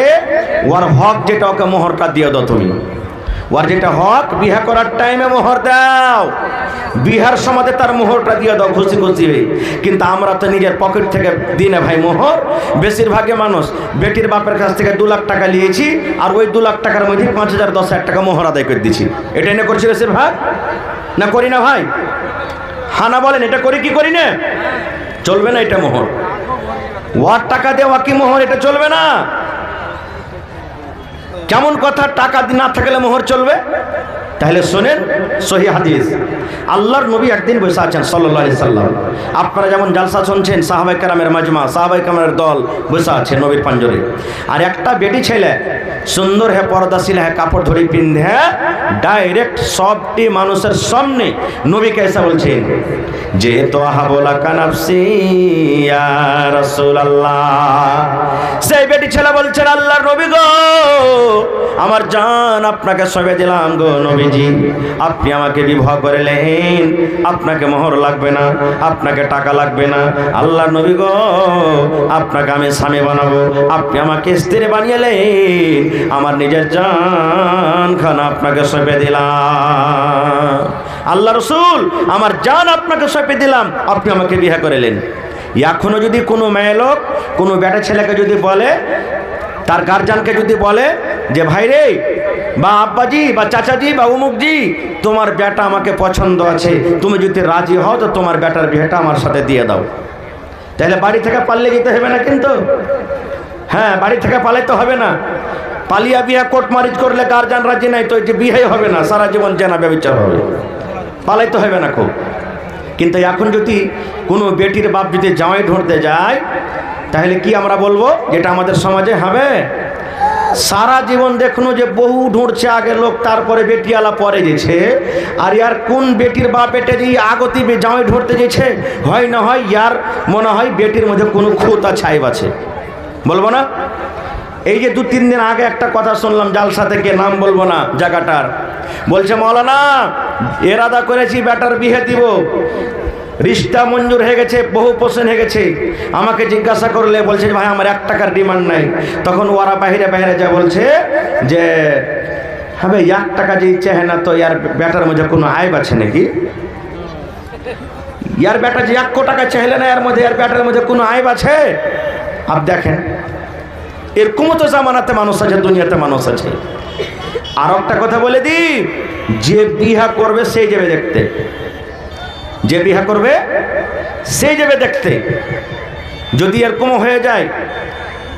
ওর হক যেটা, ওকে মোহরটা দিয়ে দাও। তুমি ওর যেটা হক, বিয়ে করার টাইমে মোহর দাও, বিহার সমাজে তার মোহরটা দিয়ে দাও খুশি খুশি হয়ে। কিন্তু আমরা তো নিজের পকেট থেকে দিই না ভাই মোহর। বেশিরভাগে মানুষ বেটির বাপের কাছ থেকে 2 লাখ টাকা নিয়েছি, আর ওই 2 লাখ টাকার মধ্যে 5,000 10,000 টাকা মোহর আদায় করে দিচ্ছি। এটা এনে করছি বেশিরভাগ, না করি না ভাই? হানা বলেন, এটা করি কি করি না? চলবে না এটা মোহর। ওয়ার টাকা দেওয়া কি মোহর? এটা চলবে না। কেমন কথা, টাকা না থাকলে মোহর চলবে? তাহলে শোনেন সহিহ হাদিস, আল্লাহর নবী একদিন বসে আছেন সাল্লাল্লাহু আলাইহি সাল্লাম। আপনারা যেমন জালসা শুনছেন, সাহাবায়ে কেরামের মাজমা, সাহাবায়ে কেরামের দল বসে আছে নবীর পাঞ্জরে। আর একটা বেটি ছেলে সুন্দর হে, পর্দাশীল হে, কাপড় ধরে পিন্ধে ডাইরেক্ট সবটি মানুষের সামনে নবীকে এসে বলছেন যে তো হাবলা কানাফসি ইয়া রাসূলুল্লাহ। সেই বেটি ছেলে বলছেন, আল্লাহর নবী গো, আমার জান আপনাকে সঁপে দিলাম গো নবীজি, আপনি আমাকে বিবাহ করলেন, আপনাকে মোহর লাগবে না, আপনাকে টাকা লাগবে না। আল্লাহর নবী গো, আপনাকে আমি স্বামী বানাবো, আপনি আমাকে স্ত্রী বানিয়েলেন, আমার নিজের জান খানা আপনাকে সঁপে দিলাম। আল্লাহ রসুল, আমার জান আপনাকে সঁপে দিলাম, আপনি আমাকে বিয়ে করলেন। এখনো যদি কোনো মেয়ে লোক কোনো বেটা ছেলেকে যদি বলে, তার গার্জিয়ানকে যদি বলে যে ভাই রে, বা আব্বাজি, বা চাচাজি, বা অমুকজি, তোমার বেটা আমাকে পছন্দ আছে, তুমি যদি রাজি হও তো তোমার বেটার বিয়েটা আমার সাথে দিয়ে দাও, তাহলে বাড়ি থেকে পালিয়ে যেতে হবে না কিন্তু। হ্যাঁ, বাড়ি থেকে পালাইতে হবে না। পালিয়া বিয়া কোর্ট ম্যারেজ করলে গার্জিয়ান রাজি নাই তো যে বিয়ে হবে না, সারা জীবন জেনা ব্যভিচার হবে। পালাইতে হবে না খুব। কিন্তু এখন যদি কোনো বেটির বাপ যদি জামাই ধরতে যায়, তাহলে কি আমরা বলবো, যেটা আমাদের সমাজে হবে? সারা জীবন দেখুন যে বহু ঢুঁড়ছে আগে লোক, তারপরে বেটিয়ালা পরে গেছে। আর ইয়ার কোন বেটির বাপ এটা যে আগতি জামাই ধরতে গেছে, হয় না হয় ইয়ার মনে হয় বেটির মধ্যে কোনো খুঁত ছাইব আছে, বলবো না? এই যে 2-3 দিন আগে একটা কথা শুনলাম জালসা থেকে, নাম বলবো না জায়গাটার, বলছে মৌলানা এরাদা করেছি বেটার বিয়ে দিব, রিশতা মঞ্জুর হয়ে গেছে, বহু পোষণ হয়ে গেছে। আমাকে জিজ্ঞাসা করলে বলছে ভাই আমার 1 টাকার ডিমান্ড নাই। তখন ওরা বাহিরে বাহিরে যা বলছে যে হবে 1 টাকা যে ইচ্ছে হয় না, তো ইয়ার বেটার মধ্যে কোনো আইব আছে নাকি? ইয়ার বেটা যে 1 টাকা চাইলে না, এর মধ্যে ইয়ার বেটার মধ্যে কোনো আইব আছে? আপ দেখেন, এরকমও তো জামানাতে মানুষ আছে, দুনিয়াতে মানুষ আছে। আর একটা কথা বলে দিই, যে বিহা করবে সেই যাবে দেখতে, যে বিহা করবে সেই যাবে দেখতে। যদি এরকম হয়ে যায়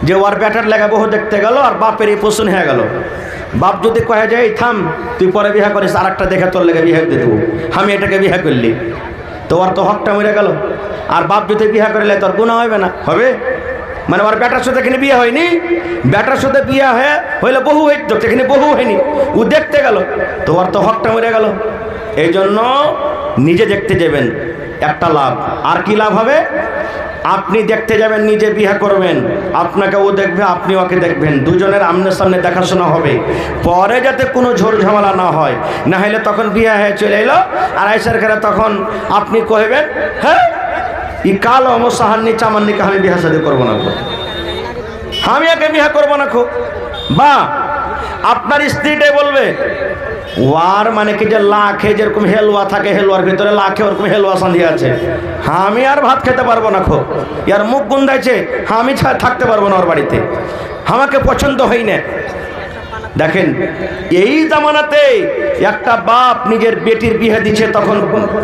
যে ওর বেটার লেগা বহু দেখতে গেল আর বাপের এই পোষণ হয়ে গেল, বাপ যদি কয়ে যায় থাম তুই পরে বিহা করিস, আর একটা দেখে তোর লেগে বিহা দিয়ে দেবো, আমি এটাকে বিহা করলি, তো ওর তো হকটা মরে গেল। আর বাপ যদি বিহা করলে তোর গুনাহ হবে না? হবে। মানে ওর বেটার সাথে এখানে বিয়ে হয়নি, বেটার সাথে বিয়ে হইলে বহু হইতো, এখানে বহু হয়নি, ও দেখতে গেল, তো ওর তো হকটা মরে গেল। এই জন্য নিজে দেখতে যাবেন, একটা লাভ। আর কি লাভ হবে? আপনি দেখতে যাবেন, নিজে বিয়ে করবেন, আপনাকে ও দেখবে, আপনি ওকে দেখবেন, দুজনের আমনের সামনে দেখাশোনা হবে, পরে যাতে কোনো ঝোর ঝামেলা না হয়। না হলে তখন বিয়ে হয়ে চলে এলো আর আইসার ঘরে, তখন আপনি কহবেন হ্যাঁ ই কালো আমার সাহান্নি চামান্নিকে আমি বিয়ে সাথে করবো না, আমি একে বিয়ে করবো না। খুব বা আপনার স্ত্রীটাই বলবে ওয়ার মানে কি যে লাখে যেরকম হেলুয়া থাকে, হেলুয়ার ভিতরে লাখে ওরকম হেলুয়া সাঁধি আছে, আমি আর ভাত খেতে পারবো না, খো ইয়ার মুখ গুন্দাইছে, আমি থাকতে পারবো না ওর বাড়িতে, আমাকে পছন্দ হয় না। দেখেন এই জামানাতে একটা বাপ নিজের বেটির বিয়ে দিচ্ছে, তখন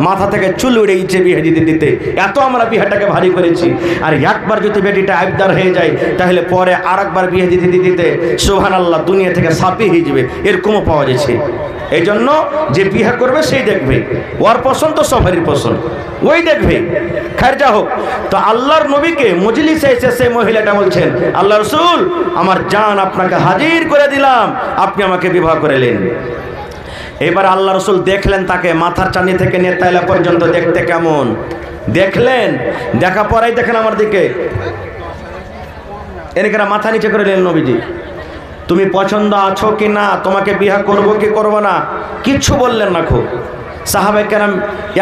মাথা থেকে চুল উড়ে গেছে বিয়ে দিতে দিতে, এত আমরা বিয়েটাকে ভারী করেছি। আর একবার যদি বেটিটা আবদার হয়ে যায়, তাহলে পরে আর একবার বিয়ে দিতে দিতে সুবহানাল্লাহ দুনিয়া থেকে সাপি হয়ে যাবে, এরকমও পাওয়া যাচ্ছে। এই জন্য যে বিয়ে করবে সেই দেখবে, ওর পছন্দ সবারই পছন্দ, ওই দেখবে। খায়ের যা হোক, তো আল্লাহর নবীকে মজলিসে এসে সেই মহিলাটা বলছেন, আল্লাহ রাসূল আমার জান আপনাকে হাজির করে দিলাম, আপনি আমাকে বিবাহ করেলেন। এবার আল্লাহ রাসূল দেখলেন তাকে মাথার চাঁদি থেকে নিয়ে তাইলা পর্যন্ত দেখতে কেমন, দেখলেন, দেখা পরেই দেখেন আমার দিকে এনেকেরা মাথা নিচে করে নিলেন, নবীজি তুমি পছন্দ আছো কি না, তোমাকে বিয়ে করবো কি করবো না, কিচ্ছু বললেন না। খুব সাহাবায়ে কেরাম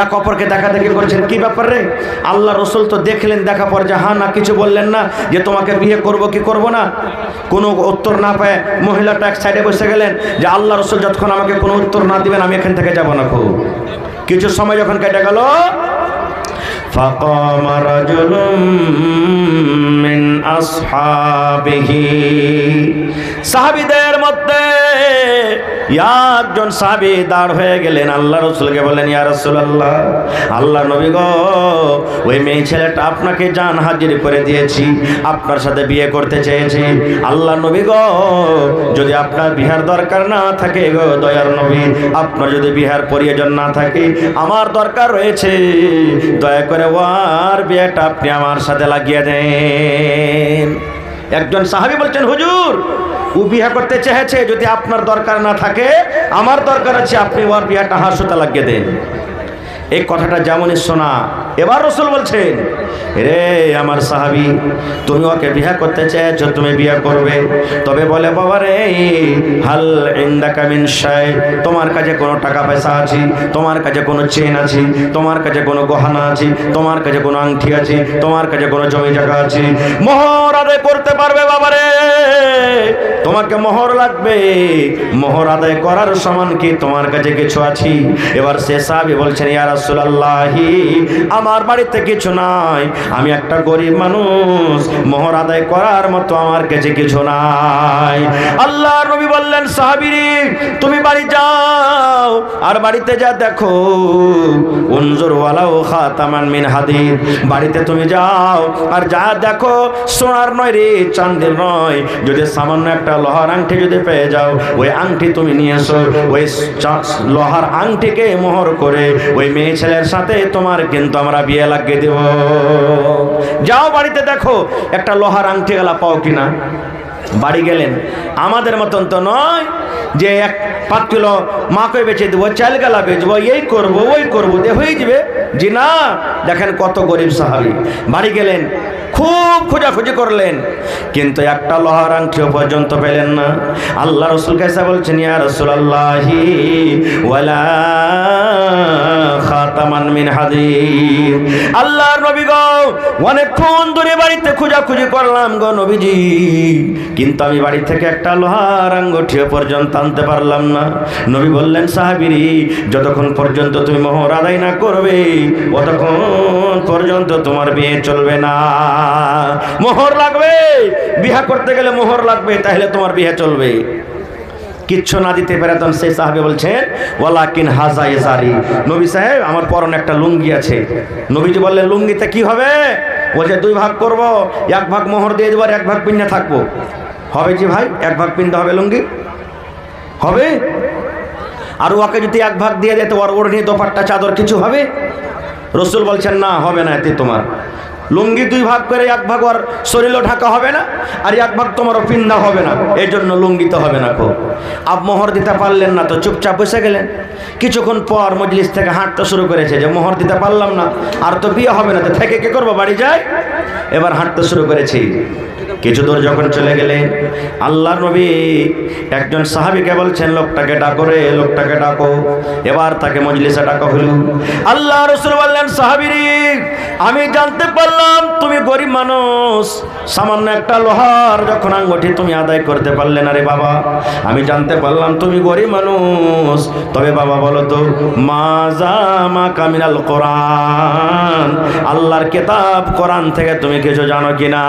এক অপরকে দেখা দেখি করেছেন, কি ব্যাপার রে, আল্লাহ রসুল তো দেখলেন, দেখা পর যে হ্যাঁ না, কিছু বললেন না যে তোমাকে বিয়ে করব কি করব না। কোনো উত্তর না পেয়ে মহিলাটা এক সাইডে বসে গেলেন যে আল্লাহ রসুল যতক্ষণ আমাকে কোনো উত্তর না দিবেন আমি এখান থেকে যাব না। খুব কিছু সময় যখন কেটে গেল, فقام رجل من أصحابه সাহাবীদের মধ্যে একজন সাহাবী দাঁড় হয়ে গেলেন, আল্লাহ রাসূলকে বললেন, ইয়া রাসূলুল্লাহ, আল্লাহ নবী গো, ওই মেয়ে ছেলেটা আপনাকে জান হাজির করে দিয়েছি, আপনার সাথে বিয়ে করতে চেয়েছি। আল্লাহ নবী গো, যদি আপনার বিহার দরকার না থাকে গো দয়ার নবী, আপনার যদি বিহার প্রয়োজন না থাকে, আমার দরকার রয়েছে, দয়া করে ওর বিয়েটা আপনি আমার সাথে লাগিয়ে দেন। একজন সাহাবী বলছেন, হুজুর ও বিয়ে করতে চেয়েছে, যদি আপনার দরকার না থাকে, আমার দরকার আছে, আপনি ওর বিয়েটা আমার সাথে লাগিয়ে দেন। এই কথাটা যেমনই শোনা, এবার রাসূল বলছেন, রে আমার সাহাবী, তুমি ওকে বিয়ে করতে চেয়েছো, তুমি বিয়ে করবে, তবে বলে বাবা রে, হাল ইনদাকা মিন শাই, তোমার কাছে কোনো টাকা পয়সা আছে, তোমার কাছে কোনো চেন আছে, তোমার কাছে কোনো গহনা আছে, তোমার কাছে কোনো আংটি আছে, তোমার কাছে কোনো জমি জায়গা আছে, মোহর আদায় করতে পারবে বাবা রে, তোমাকে মোহর লাগবে, মোহর আদায় করার সমান কি তোমার কাছে কিছু আছে? এবার সে সাহাবী বলছেন, ইয়া রাসূলুল্লাহ, আমার বাড়িতে কিছু নাই, আমি একটা গরিব মানুষ, মোহর আদায় করার মতো আমার কাছে কিছু নাই। আল্লাহর নবী বললেন, সাহাবী তুমি বাড়ি যাও, আর বাড়িতে যা দেখো, উনজুর ওয়ালাউ খাতামান মিন হাদিদ, বাড়িতে তুমি যাও আর যা দেখো, সোনার নয় রে, চাঁদের নয়, যদি সামান্য একটা লোহার আংটি যদি পেয়ে যাও, ওই আংটি তুমি নিয়ে এসো, ওই লোহার আংটিকে মোহর করে ওই মেয়ে ছেলের সাথে তোমার কিন্তু আমরা বিয়ে লাগিয়ে দেব। যাও বাড়িতে দেখো একটা লোহার আংটি গেলা পাও কিনা। বাড়ি গেলেন, আমাদের মতন তো নয় যে 5 কিলো মাকে বেচে দেবো, চাল গেলা বেচবো, এই করবো ওই করবো, দিয়ে হয়ে যাবে, জি না। দেখেন কত গরিব সাহাবী। বাড়ি গেলেন, খুব খোঁজাখুঁজি করলেন, কিন্তু একটা লোহার আংটিও পর্যন্ত পেলেন না। আল্লাহ রাসূল কাছে বলছেন, ইয়া রাসূলুল্লাহি ওয়ালা খাতামান মিন হাদিদ, আল্লাহর নবী গো, অনেকক্ষণ ধরে বাড়িতে খোঁজাখুঁজি করলাম গো নবীজি, কিন্তু আমি বাড়ি থেকে একটা লোহার আঙ্গুঠিও পর্যন্ত আনতে পারলাম না। নবী বললেন, সাহাবীরি, যতক্ষণ পর্যন্ত তুমি মোহর আদায় না করবে, ততক্ষণ পর্যন্ত তোমার বিয়ে চলবে না। মোহর লাগবে, বিয়ে করতে গেলে মোহর লাগবে, তাহলে তোমার বিয়ে চলবে। কিচ্ছু না দিতে পারে তখন সেই সাহাবী বলছেন, ওয়ালাকিন হাজা ইজারি, নবী সাহেব আমার পরনে একটা লুঙ্গি আছে। নবীজি বললেন, লুঙ্গিতে কি হবে? বলছে 2 ভাগ করব, 1 ভাগ মোহর দিয়ে দেবো আর 1 ভাগ পিন্না থাকবো। হবে জি ভাই, 1 ভাগ পিনতে হবে, লুঙ্গি হবে। আর ওকে যদি 1 ভাগ দিয়ে দেয় তো ওর ওড়নি দোপাট্টা চাদর কিছু হবে? রাসূল বলছেন, না হবে না, এতে তোমার লুঙ্গি 2 ভাগ করে 1 ভাগ ওর শরীরও ঢাকা হবে না, আর 1 ভাগ তোমারও পিন্দা হবে না, এই জন্য লুঙ্গি তো হবে না। খুব আপ মোহর দিতে পারলেন না তো চুপচাপ বসে গেলেন। কিছুক্ষণ পর মজলিস থেকে হাঁটতে শুরু করেছে যে মোহর দিতে পারলাম না, আর তো বিয়ে হবে না, তো থেকে কি করবো, বাড়ি যাই। এবার হাঁটতে শুরু করেছি, কিছু দূর যখন চলে গেলেন আল্লাহর নবী একজন সাহাবীকে বলছেন, লোকটাকে ডাকো রে, লোকটাকে ডাকো। এবার তাকে মজলিসে ডাকা হলো। আল্লাহ রাসূল বললেন, সাহাবীরে, আমি জানতে পারলাম তুমি গরিব মানুষ, সামান্য একটা লোহার যখন আঙ্গুঠি তুমি আদায় করতে পারলে না রে বাবা। আমি জানতে পারলাম তুমি গরিব মানুষ। তবে বাবা বলো তো, মাজা মা কামিনাল কোরআন, আল্লাহর কিতাব কোরআন থেকে তুমি কিছু জানো কিনা?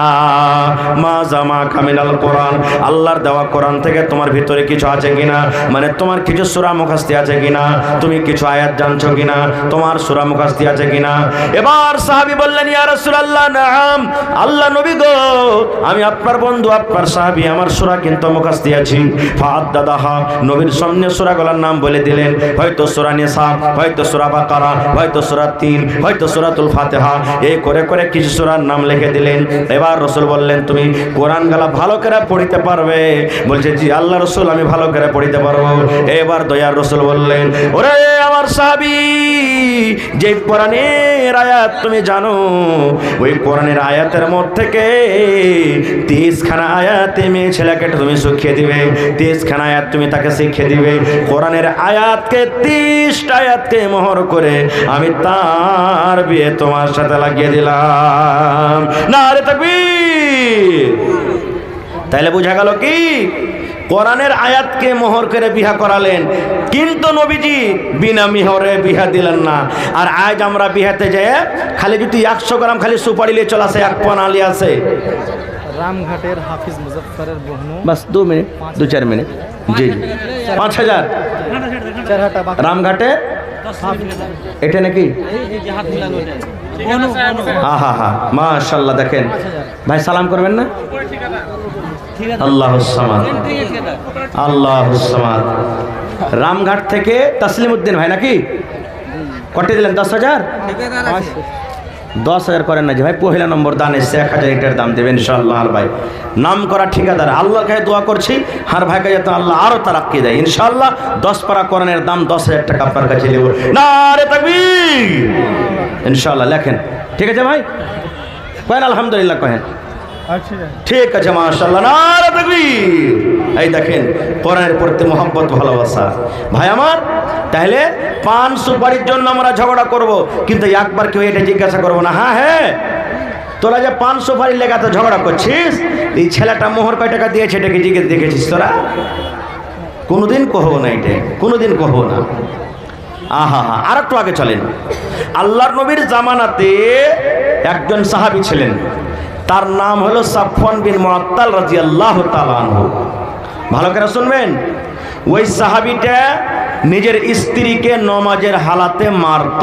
মাজা মা কামিনাল কোরআন, আল্লাহর দেওয়া কোরআন থেকে তোমার ভিতরে কিছু আছে কিনা? মানে তোমার কিছু সূরা মুখস্থ আছে কিনা? তুমি কিছু আয়াত জানছো কিনা? তোমার সূরা মুখস্থ আছে কিনা? এবার সাহাবী বললেন, ইয়া রাসূলুল্লাহ, নাম, আল্লাহ নবী গো, আমি আপনার বন্ধু, আপনার সাহাবী, আমার সূরা কিন্তু মুখস্থ আছে। ফাআদ্দাদাহা, নবীর সামনে সূরাগুলোর নাম বলে দিলেন। হয়তো সূরা নিসা, হয়তো সূরা বাকারা, হয়তো সূরা ৩, হয়তো সূরাতুল ফাতিহা, এই করে করে কিছু সূরার নাম লিখে দিলেন। এবার রাসূল বললেন, তুমি কোরআন গালা ভালো করে পড়তে পারবে? বলছে, জি আল্লাহ রাসূল, আমি ভালো করে পড়তে পারবো। এবার দয়ার রাসূল বললেন, ওরে আমার সাহাবী, যে কোরআনের আয়াত তুমি জানো, ওই কোরআনের আয়াতের মধ্যে থেকে 30 খানা আয়াতে মেয়ে ছেলেকে তুমি শিখিয়ে দিবে, 30 খানা আয়াত তুমি তাকে শিখিয়ে দিবে। কোরআনের আয়াতকে 30টা আয়াতকে মোহর করে আমি তার বিয়ে তোমার সাথে লাগিয়ে দিলাম। নারে তাকবীর। তাইলে বোঝা গেল কি, কোরআনের আয়াতকে মোহর করে বিয়া করালেন, কিন্তু নবীজি বিনা মিহরে বিয়া দিলেন না। আর আজ আমরা বিহাতে যাই, খালি যদি 100 গ্রাম খালি সুপারি নিয়ে চলে আসে, 1 পণ আলি আছে, রামঘাটের হাফিজ মুজফফরের বহনু, বাস 2 মিনিট 2-4 মিনিট, জি জি, 5000 রামঘাটে এটা নাকি? হা হা, মাশাআল্লাহ। দেখেন ভাই, সালাম করবেন না? আল্লাহুস সামাদ, আল্লাহুস সামাদ। রামঘাট থেকে তসলিম উদ্দিন ভাই নাকি? কত দিলেন? 10,000? 10,000 করেন না যে ভাই, পহিলা নম্বর দান এসছে, 1000 এটার দাম দেবেন ইনশাআল্লাহ। আর ভাই নাম করা ঠিকাদার, আল্লাহর কাছে দোয়া করছি আর ভাইকে যাতে আল্লাহ আরো তারাক্কি দেয় ইনশাআল্লাহ। 10 পারা কোরআনের দাম 10,000 টাকা আপনার কাছে নেব। নারে তাকবীর ইনশাআল্লাহ। লেখেন, ঠিক আছে ভাই? কহেন আলহামদুলিল্লাহ, কহেন ঠিক আছে, মাশাআল্লাহ, নারে তাকবীর। এই দেখেন কোরআনের প্রতি মহব্বত, ভালোবাসা। ভাই আমার, তাহলে পান সুপারির জন্য আমরা ঝগড়া করব, কিন্তু একবার কেউ এটা জিজ্ঞাসা করবো না, হ্যাঁ তোরা যে 5 সুপারির লেগাতে ঝগড়া করছিস, এই ছেলেটা মোহর কয় টাকা দিয়েছে এটাকে জিজ্ঞেস দেখেছিস তোরা? কোনোদিন কহবো না, এটা কোনোদিন কহবো না। আহা হা। আর একটু আগে চলেন, আল্লাহর নবীর জামানাতে একজন সাহাবী ছিলেন, তার নাম হলো সাফওয়ান বিন মুআত্তাল রাদিয়াল্লাহু তাআলা আনহু। ভালো করে শুনবেন, ওই সাহাবীটা নিজের স্ত্রীকে নমাজের হালাতে মারত।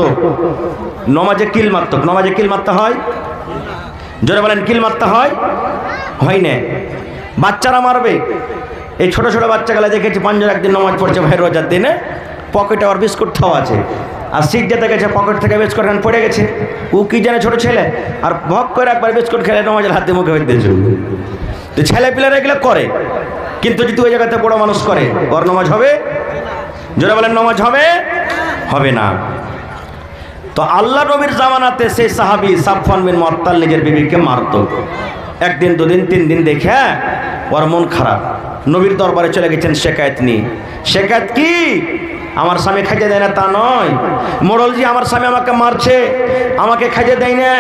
নমাজে কিল মারত। নমাজে কিল মারতে হয়? জোরে বলেন, কিল মারতে হয়? হয় না, বাচ্চারা মারবে। এই ছোট ছোট বাচ্চাগুলো দেখেছি, পাঁচজন একদিন নমাজ পড়ছে ভাই রোজার দিনে, পকেটে আবার বিস্কুট খাওয়া আছে, আর সিট যেতে গেছে পকেট থেকে বিস্কুট খান পড়ে গেছে। ও কি জানে, ছোট ছেলে, আর ভক করে একবার বিস্কুট খেলে নমাজের হাতে মুখে হয়ে দিয়েছে। তো ছেলে পিলেরা এগুলো করে, কিন্তু যদি ওই জায়গাতে বড় মানুষ করে, ওর নমাজ হবে? জোরে বলেন, নমাজ হবে? হবে না। তো আল্লাহ নবীর জামানাতে সেই সাহাবী সাফওয়ান বিন মুআত্তাল নিজের বিবিকে মারত। একদিন, 2 দিন, 3 দিন দেখে ওর মন খারাপ, নবীর দরবারে চলে গেছেন শেকায়েত নিয়ে। শেকায়েত কি? আমার স্বামী খাইতে দেয় না তা নয়, মোড়লজি আমার স্বামী আমাকে মারছে, আমাকে খাইতে দেয় না,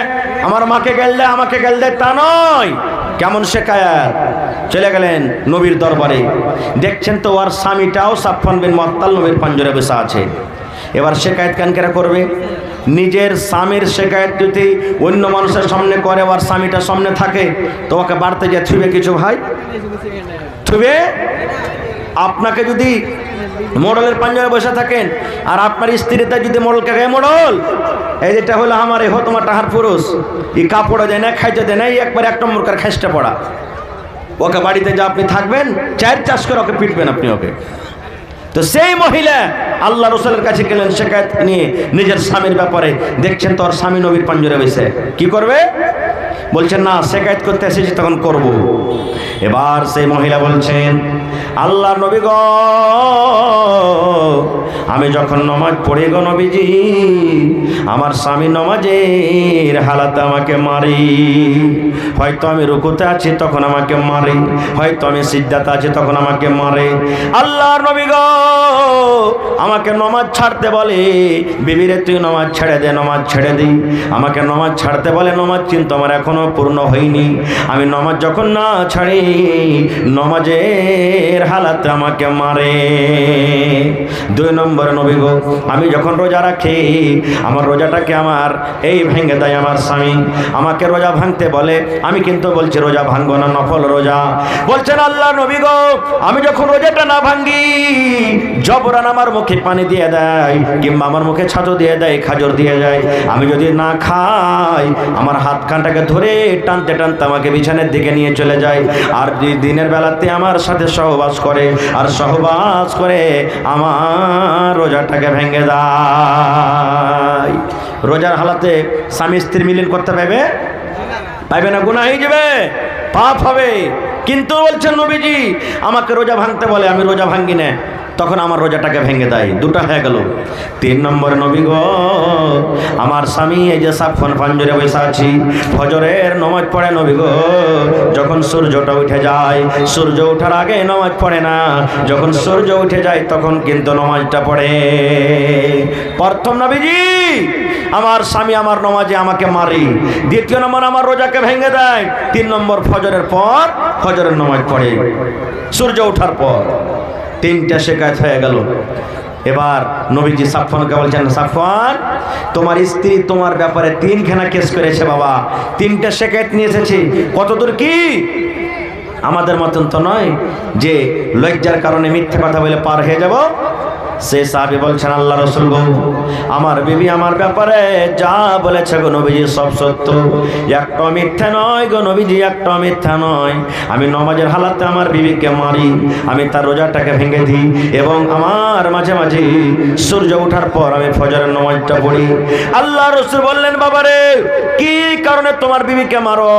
আমার মাকে গেল দেয়, আমাকে গেল দেয়, তা নয়। কেমন শেকায়াত? চলে গেলেন নবীর দরবারে, দেখছেন তো ওর স্বামীটাও সাফওয়ান বিন মুআত্তাল নবীর পাঞ্জরে বসে আছে। এবার শেকায়েত কেন কেরা করবে? নিজের স্বামীর শেকায়েত যদি অন্য মানুষের সামনে করে, আর স্বামীটার সামনে থাকে, তো ওকে বাড়তে যে থুবে কিছু ভাই, থুবে। আপনাকে যদি মোড়লের পাঞ্জাবে বসে থাকেন, আর আপনার স্ত্রীটা যদি মোড়লকে গায়ে, মোড়ল এই যেটা হলো আমার, এ হো তোমার টাহার পুরুষ, এই কাপড় দেয় না, খাইতে দেয় না, একবার 1 নম্বর কার খাইসটা পড়া। ওকে বাড়িতে যা আপনি থাকবেন, 4 চাষ করে ওকে পিটবেন আপনি ওকে। তো সেই মহিলা আল্লাহ রাসূলের কাছে গেলেন শেকায়েত নিয়ে নিজের স্বামীর ব্যাপারে, দেখছেন তোর স্বামী নবীর পাঞ্জরে বসে, কি করবে? বলছেন না, শেকায়েত করতে এসেছি তখন করব। এবার সেই মহিলা বলছেন, আল্লাহ নবী গো, আমি যখন নামাজ পড়ি গো নবীজি, আমার স্বামী নামাজের হালাতে আমাকে মারি। হয়তো আমি রুকুতে আছি তখন আমাকে মারে, হয়তো আমি সিজদাতে আছি তখন আমাকে মারে। আল্লাহর নবী গো আমাকে নামাজ ছাড়তে বলে, বিবিরে তুই নামাজ ছেড়ে দে, নামাজ ছেড়ে দিই। আমাকে নামাজ ছাড়তে বলে, নামাজ কিন্তু আমার এখনো পূর্ণ হয়নি। আমি নামাজ যখন না ছাড়ি, নামাজের হালাতে আমাকে মারে। 2 নম্বরে নবী গো আমি যখন রোজা রাখি, আমার রোজাটাকে আমার এই ভেঙে দেয় আমার স্বামী। আমাকে রোজা ভাঙতে বলে, আমি কিন্তু বলছি রোজা ভাঙবো না, নফল রোজা। বলছেন আল্লাহ নবী গো আমি যখন রোজাটা না ভাঙি, জবরান আমার মুখে পানি দিয়ে দেয়, কিংবা আমার মুখে ছাতু দিয়ে দেয়, খাজর দিয়ে যায়। আমি যদি না খাই, আমার হাত কানটাকে ধরে টানতে টানতে আমাকে বিছানের দিকে নিয়ে চলে যায়। আর দিনের বেলাতে আমার সাথে সহবাস করে, আর সহবাস করে আমার রোজাটাকে ভেঙে দেয়। রোজার হালাতে স্বামী স্ত্রী মিলন করতে পাইবে না, গুনাহ হয়ে যাবে, পাপ হবে। কিন্তু বলছেন নবীজি আমাকে রোজা ভাঙতে বলে, আমি রোজা ভাঙ্গি না, তখন আমার রোজাটাকে ভেঙে দেয়। 2টা হয়ে গেল। 3 নম্বরে নবী গো আমার স্বামী এই যে সাফন পাঞ্জরে বসে আছি, ফজরের নামাজ পড়ে নবী গো, যখন সূর্যটা উঠে যায়, সূর্য ওঠার আগে নামাজ পড়ে না, যখন সূর্য উঠে যায় তখন কিন্তু নামাজটা পড়ে। প্রথম নবীজি আমার স্বামী আমার নামাজে আমাকে মারি, 2য় নম্বর আমার রোজাকে ভেঙে দেয়, 3 নম্বর ফজরের পর ফজরের নামাজ পড়ে সূর্য ওঠার পর। 3টা শিকায়ত হয়ে গেল। এবার নবীজি সাফওয়ানকে বলছেন, সাফওয়ান তোমার স্ত্রী তোমার ব্যাপারে 3খানা কেস করেছে বাবা, 3টা শিকায়ত নিয়ে এসেছে। কতদূর কি আমাদের মতন তো নয় যে লজ্জার কারণে মিথ্যা কথা বলে পার হয়ে যাব। সে সাহাবী বলছেন আল্লাহ রাসূল গো আমার বিবি আমার ব্যাপারে যা বলেছে গো নবীজি সব সত্য, একটা মিথ্যা নয় গো নবীজি, একটা মিথ্যা নয়। আমি নামাজের হালাতে আমার বিবিকে মারি, আমি তার রোজাটাকে ভেঙে দিই, এবং আমার মাঝে মাঝে সূর্য ওঠার পর আমি ফজরের নামাজটা পড়ি। আল্লাহ রাসূল বললেন বাবারে কি কারণে তোমার বিবিকে মারো?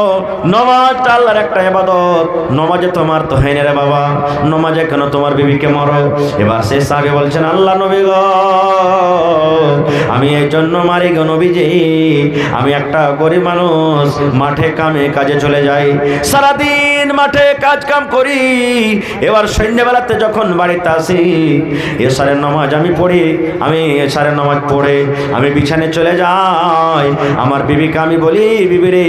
নামাজটা আল্লাহর একটা ইবাদত, নামাজে তোমার তো হয় না রে বাবা, নামাজে কেন তোমার বিবিকে মারো? এবার সে সাহাবী বলছেন আল্লাহ নবী গো আমি এই জন্য মারি গো নবীজি, আমি একটা গরিব মানুষ, মাঠে কামে কাজে চলে যাই, সারাদিন মাঠে কাজ কাম করি, এবার সন্ধ্যাবেলাতে যখন বাড়িতে আসি এশারের নামাজ আমি পড়ি, আমি এশারের নামাজ পড়ে আমি বিছানে চলে যাই। আমার বিবিকে আমি বলি বিবি রে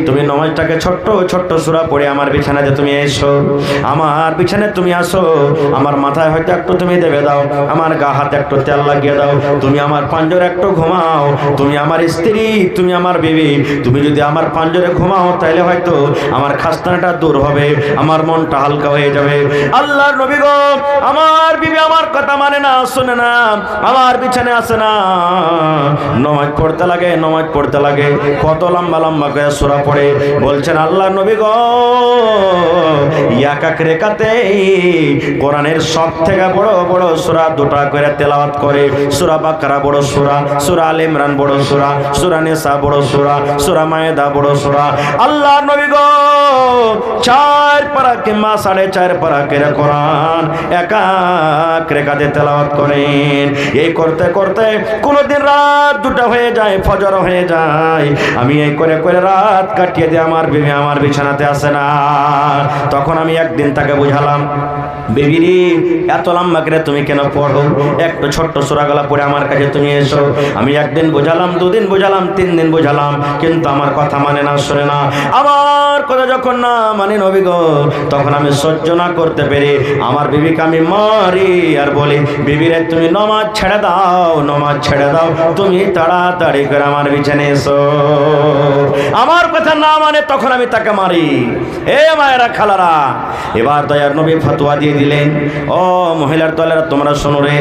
তুমি নামাজটাকে ছোট্ট ছোট্ট সূরা পড়ে আমার বিছানাতে তুমি এসো, আমার বিছানে তুমি আসো, আমার মাথায় হয়তো একটু তুমি দেবে দাও, আমার গা হাতে একটু তেল লাগিয়ে দাও, তুমি আমার পাঞ্জরে একটু ঘুমাও, তুমি আমার স্ত্রী, তুমি আমার বিবি, তুমি যদি আমার পাঞ্জরে ঘুমাও তাহলে হয়তো আমার খাস্তানাটা দূর হবে, আমার মনটা হালকা হয়ে যাবে। আল্লাহর নবী গো আমার বিবি আমার কথা মানে না, শুনে না, আমার বিছানে আসে না, নামাজ পড়তে লাগে, নামাজ পড়তে লাগে, কত লম্বা লম্বা করে সূরা পড়ে। বলছেন আল্লাহর নবী গো এক এক রেকাতে কোরআনের সবথেকে বড় বড় সূরা 2টা করে তেলাওয়াত করে। সূরা বাকারা বড় সূরা, সূরা আলে ইমরান বড় সূরা, সূরা নিসা বড় সূরা, সূরা মায়েদা বড় সূরা। আল্লাহর নবী গো 4 পারা কিংবা 4.5 পারা করে কোরআন এক এক রেকাতে তেলাওয়াত করেন। এই করতে করতে কোনদিন রাত 2টা হয়ে যায়, ফজর হয়ে যায়, আমি এই করে করে রাত কাটিয়ে দিয়ে আমার বিবি আমার বিছানাতে আসে না। তখন আমি একদিন তাকে বুঝালাম বেবিরি এত লম্বা করে তুমি কেন পড়ো, একটু ছোট্ট সূরাগুলো পড়ে আমার কাছে তুমি এসো। আমি একদিন বোঝালাম, 2 দিন বোঝালাম, 3 দিন বোঝালাম, কিন্তু আমার কথা মানে না, শুনে না। আমার কথা যখন না মানে নবী গো তখন আমি সহ্য না করতে পেরে আমার বিবিকে আমি মারি আর বলি বিবিরে তুমি নামাজ ছেড়ে দাও, নামাজ ছেড়ে দাও, তুমি তাড়াতাড়ি করে আমার বিছানে এসো। আমার কথা না মানে তখন আমি তাকে মারি। এ মায়েরা খালারা, এবার দয়ার নবী ফতোয়া দিয়ে দিলেন, ও মহিলার দলেরা তোমরা শোনো রে,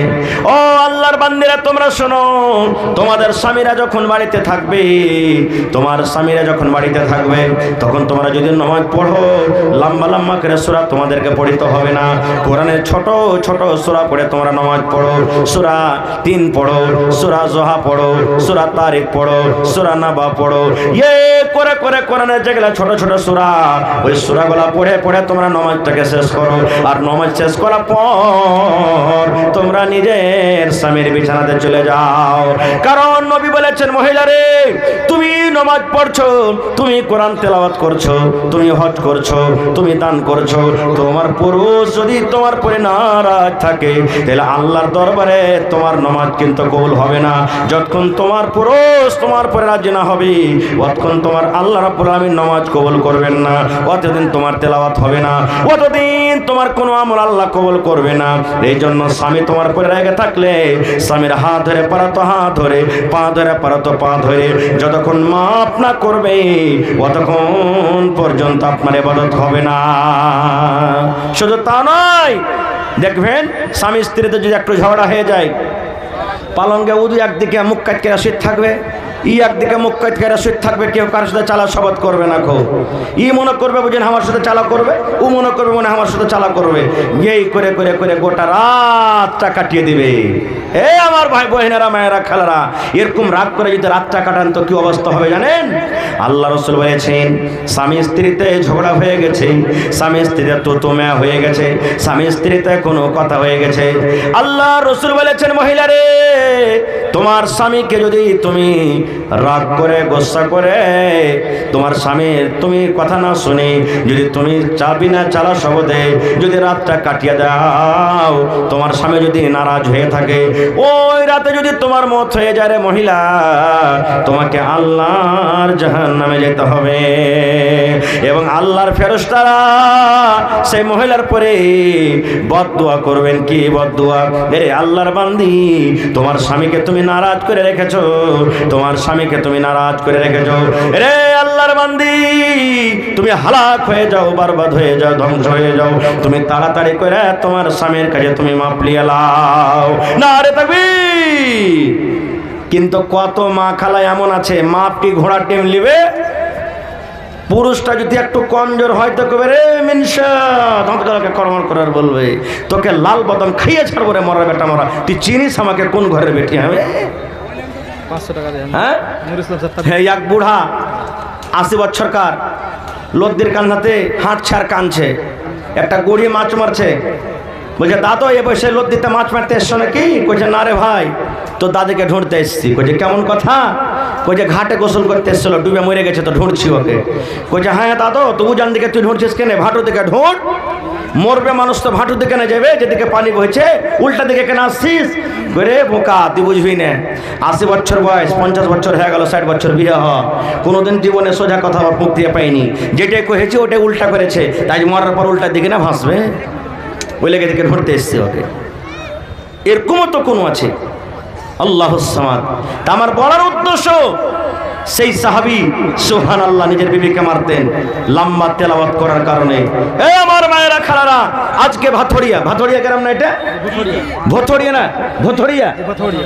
ও আল্লাহর বান্দিরা তোমরা শোনো, তোমাদের স্বামীরা যখন বাড়িতে থাকবে, তোমার স্বামীরা যখন বাড়িতে থাকবে তখন তোমরা যদি নামাজ পড়ো লম্বা লম্বা করে সূরা তোমাদেরকে পড়িতে হবে না, কোরআনের ছোট ছোট সূরা পড়ে তোমরা নামাজ পড়ো। সূরা 3 পড়ো, সূরা জোহা পড়ো, সূরা তারিক পড়ো, সূরা নাবা পড়ো, করে করে কোরআনের যেগুলা ছোট ছোট সূরা ওই সূরাগুলা পড়ে পড়ে তোমরা নামাজটাকে শেষ করো। আর নামাজ শেষ করার পর তোমরা নিজের স্বামীর বিছানাতে চলে যাও। কারণ নবী বলেছেন, মহিলারে তুমি নামাজ পড়ছো, তুমি কোরআন তেলাওয়াত করছো, তুমি হজ করছো, তুমি দান করছো, তোমার পুরুষ যদি তোমার পরে নারাজ থাকে তাহলে আল্লাহর দরবারে তোমার নামাজ কিন্তু কবুল হবে না। যতক্ষণ তোমার পুরুষ তোমার পরে রাজি না হবে ততক্ষণ তোমার আল্লাহ রাব্বুল আলামিন নামাজ কবুল করবেন না, অতদিন তোমার তেলাওয়াত হবে না, অতদিন তোমার কোনো আমল আল্লাহ কবুল করবে না। এই জন্য স্বামী তোমার পরে রেগে থাকলে স্বামীর হাত ধরে পারাতো হাত ধরে, পা ধরে পারাতো পা ধরে, যতক্ষণ মাফ না করবে ততক্ষণ পর্যন্ত আপনার ইবাদত হবে না। শুধু তা নয়, দেখবেন স্বামী স্ত্রীতে যদি একটু ঝগড়া হয়ে যায়, পালঙ্গে উদু একদিকে মুখ কাটকে শীত থাকবে, একদিকে মুখ কাটকে শীত থাকবে, কেউ কারোর সাথে চালা শপথ করবে না। মনে করবে বুঝেন আমার সাথে চালা করবে, ও মনে করবে মনে আমার সাথে চালা করবে, এই করে করে করে গোটা রাতটা কাটিয়ে দিবে। আমার ভাই বোনেরা, মায়েরা, খালারা, এরকম রাগ করে যদি রাতটা কাটান তো কি অবস্থা হবে জানেন? আল্লাহ রাসূল বলেছেন, স্বামী স্ত্রীতে ঝগড়া হয়ে গেছে, স্বামী স্ত্রীতে তোতমা হয়ে গেছে, স্বামী স্ত্রীতে কোনো কথা হয়ে গেছে, আল্লাহ রাসূল বলেছেন, মহিলারে তোমার স্বামীকে যদি তুমি রাগ করে গোসা করে তোমার স্বামীর তুমি কথা না শুনে যদি তুমি চাবি না চালা শব্দে যদি রাতটা কাটিয়ে দাও, তোমার স্বামী যদি নারাজ হয়ে থাকে, ওই রাতে যদি তোমার মত হয়ে যায় রে মহিলা, তোমাকে আল্লাহর জাহান্নামে যেতে হবে। এবং আল্লাহর ফেরেশতারা সেই মহিলার পরে বদদুয়া করবেন। কি বদদুয়া? এ আল্লাহর বান্দি, তোমার স্বামীকে তুমি নারাজ করে রেখেছো, তোমার স্বামীকে তুমি নারাজ করে রেখেছো, রে আল্লাহর বান্দি তুমি হালাক হয়ে যাও, বরবাদ হয়ে যাও, ধ্বংস হয়ে যাও, তুমি তাড়াতাড়ি করে তোমার স্বামীর কাছে তুমি মাপ লিয়ে লাও। না রে তাকবীর। কিন্তু কত মা খালা এমন আছে, মাপটি ঘোড়ার টিম লিবে, পুরুষটা যদি একটু কমজোর হয় তো কবে রে মিনসা দাঁতগুলোকে কর্মর করার বলবে, তোকে লাল বাদাম খাইয়ে ছাড়বো রে মরা বেটা মরা, তুই চিনিস আমাকে কোন ঘরের বেটি হবে? 500 টাকা দেন। হ্যাঁ, নুরুল ইসলাম স্যার হ্যাঁ, এক বুড়া 80 বছরকার লোকদের কান্নাতে হাঁটছে আর কানছে, একটা গড়িয়ে মাছ মারছে, বলছে দাদু এ বসে লোক দিতে মাছ মারতে এসছো নাকি? কইছে না রে ভাই, তো দাদিকে ঢুঁড়তে এসছি। কইছে কেমন কথা? কইছে ঘাটে গোসল করতে এসছিল, ডুবে মরে গেছে তো ঢুঁড়ছি ওকে। কইছে হ্যাঁ দাদু, তবু জান দিকে তুই ঢুঁড়ছিস কেন? ভাটু দিকে ঢুঁড়, মরবে মানুষ তো ভাটু দিকে না যাবে, যেদিকে পানি বইছে উল্টা দিকে কেন আসছিস? করে বোকা, তুই বুঝবি না, 80 বছর বয়স, 50 বছর হয়ে গেল, 60 বছর বিয়ে হওয়া, কোনোদিন জীবনে সোজা কথা মুখ দিয়ে পাইনি, যেটাই কহেছে ওটাই উল্টা করেছে, তাই মরার পর উল্টা দিকে না ভাসবে, ওই লেগে দিকে ধরতে এসছে ওকে। এরকমও তো কোনো আছে। আল্লাহুস সামাদ। তা আমার বলার উদ্দেশ্য, সেই সাহাবী সুবহানাল্লাহ নিজের বিবিকে মারতেন লম্বা তেলাওয়াত করার কারণে। এই আমার মায়েরা খালারা, আজকে ভাথড়িয়া গ্রাম না এটা? ভথড়িয়া না, ভথড়িয়া,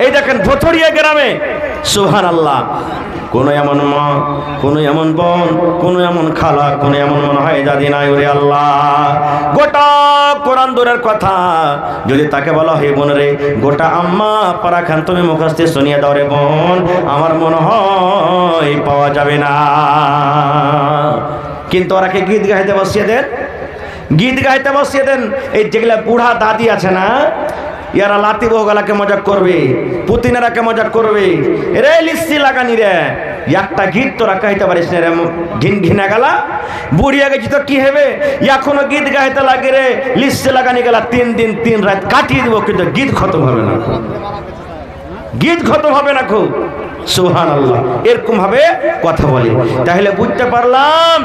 এই দেখেন ভথড়িয়া গ্রামে সুবহানাল্লাহ কোন এমন মা, কোন এমন বোন, কোন এমন খালা, কোন এমন মনে হয় দাদি নাই, ওরে আল্লাহ, গোটা কোরআন দূরের কথা যদি তাকে বলা হয় বোন রে, গোটা আম্মা পারা খান তুমি মুখস্থ শুনিয়ে দাও রে বোন, আমার মনে হয় পাওয়া যাবে না। কিন্তু ওরাকে গীত গাইতে বসিয়ে দেন, গীত গাইতে বসিয়ে দেন। এই যেগুলা বুড়া দাদি আছে না, ইয়ারা লাতি বউগালাকে মজাক করবে, পুতিনেরাকে মজাক করবে, রে লিস্সি লাগানি রে, একটা গীত তোরা গাইতে পারিস না রে, ঘিন ঘিনা গেলা, বুড়িয়া গেছি তো কি হবে, এখনো গীত গাইতে লাগে রে, লিস্সি লাগানি গেলা 3 দিন 3 রাত কাটিয়ে দিব, কিন্তু গীত খতম হবে না, গীত খতম হবে না। খুব সুবহানাল্লাহ, এরকম ভাবে কথা বলে। তাহলে বুঝতে পারলাম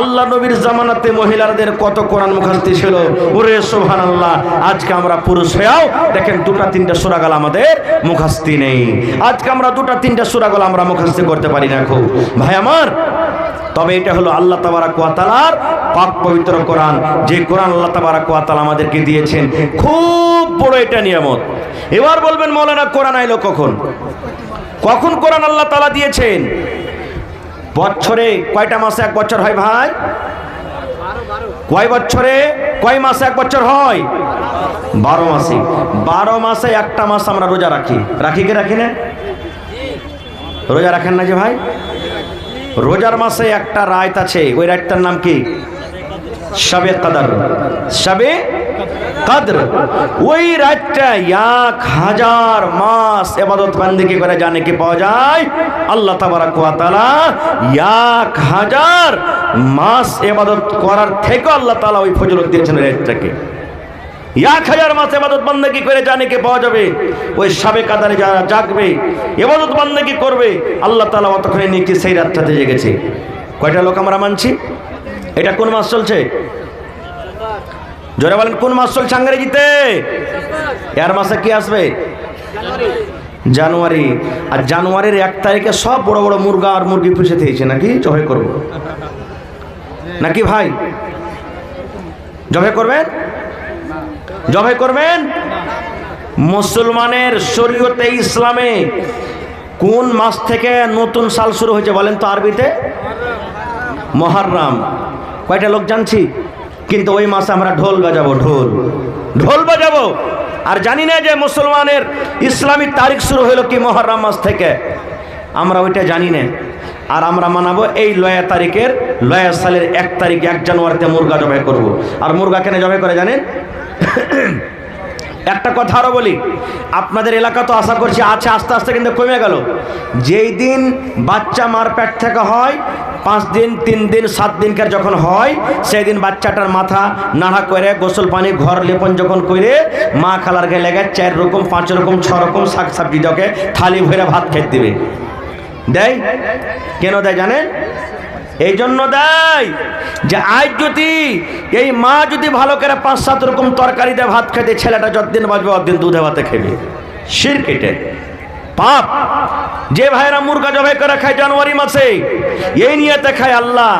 আল্লাহ নবীর জামানাতে মহিলাদের কত কোরআন মুখস্থ ছিল। ওরে সুবহানাল্লাহ, আজকে আমরা পুরুষ হয়েও দেখেন 2-3টা সূরা গাল আমাদের মুখস্থ নেই। আজকে আমরা 2-3টা সূরা গাল আমরা মুখস্থ করতে পারি না। খুব ভাই আমার, তবে এটা হলো আল্লাহ তাবারাক ওয়া তাআলার পাক পবিত্র কোরআন, যে কোরআন আল্লাহ তাবারাক ওয়া তাআলা আমাদেরকে দিয়েছেন, খুব বড় এটা নিয়ামত। এবার বলবেন মাওলানা কোরআন আইলো কখন? কখন কোরআন আল্লাহ তাআলা দিয়েছেন? বছরে কয়টা মাসে 1 বছর হয় ভাই? কয় বছরে কয় মাসে 1 বছর হয়? 12 মাসে। 12 মাসে একটা মাস আমরা রোজা রাখি, রাখি কি রাখি না? রোজা রাখেন না যে ভাই? রোজার মাসে একটা রাত আছে, ওই রাতটার নাম কি? শবে কদর। শবে কদর। ওই রাতটা 1000 মাস ইবাদত বান্দেগি করে জানে কি পাওয়া যায়? আল্লাহ তাবারক ওয়া তাআলা 1000 মাস ইবাদত করার থেকে আল্লাহ তাআলা ওই ফজিলত দিয়েছেন রাতটাকে। 1000 মাস ইবাদত বান্দেগি করে জানে কি পাওয়া যাবে? ওই শাবে কাদারে যারা জাগবে ইবাদত বান্দেগি করবে আল্লাহ তাআলা অতক্ষণে নেকি সেই রাতটাতে জেগেছে। কয়টা লোক আমরা মানছি? এটা কোন মাস চলছে? জোরে বলেন, কোন মাস চলছে ইংরেজিতে? এর মাসে কি আসবে? জানুয়ারি। আর জানুয়ারির 1 তারিখে সব বড় বড় মুরগা আর মুরগি পুষে দিয়েছে নাকি জবাই করব নাকি ভাই? জবাই করবেন? জবাই করবেন? মুসলমানের শরীয়তে ইসলামে কোন মাস থেকে নতুন সাল শুরু হয়েছে বলেন তো আরবিতে? মুহররম। কয়টা লোক জানছি? কিন্তু ওই মাসে আমরা ঢোল বাজাবো, ঢোল বাজাবো। আর জানি না যে মুসলমানের ইসলামী তারিখ শুরু হলো কি মুহররম মাস থেকে, আমরা ওইটা জানি না। আর আমরা মানাবো এই লয়া তারিখের, লয়া সালের 1 তারিখ 1 জানুয়ারিতে মুরগা জবাই করব। আর মুরগা কেন জবাই করে জানেন? একটা কথা আরো বলি, আপনাদের এলাকা তো আশা করছি আছে, আস্তে আস্তে কিন্তু কমে গেল। যেই দিন বাচ্চা মার পেট থেকে হয় 5 দিন 3 দিন 7 দিনকার যখন হয় সেই দিন বাচ্চাটার মাথা নাড়া করে গোসল পানি ঘর লেপন যখন করে মা খালার গায়ে লেগে 4 রকম 5 রকম 6 রকম শাক সবজি দকে থালি ভরে ভাত খেতে দিবে। দেয় কেন দেয় জানেন? এই জন্য দেয় যে আজ যদি এই মা যদি ভালো করে 5-7 রকম তরকারি দিয়ে ভাত খেতে, ছেলেটা যতদিন বাঁচবে অতদিন দুধে ভাতে খেবে। শিরক এটা, পাপ। যে ভাইরা মুরগা জবাই করে খায় জানুয়ারি মাসে, এই নিয়তে খায় আল্লাহ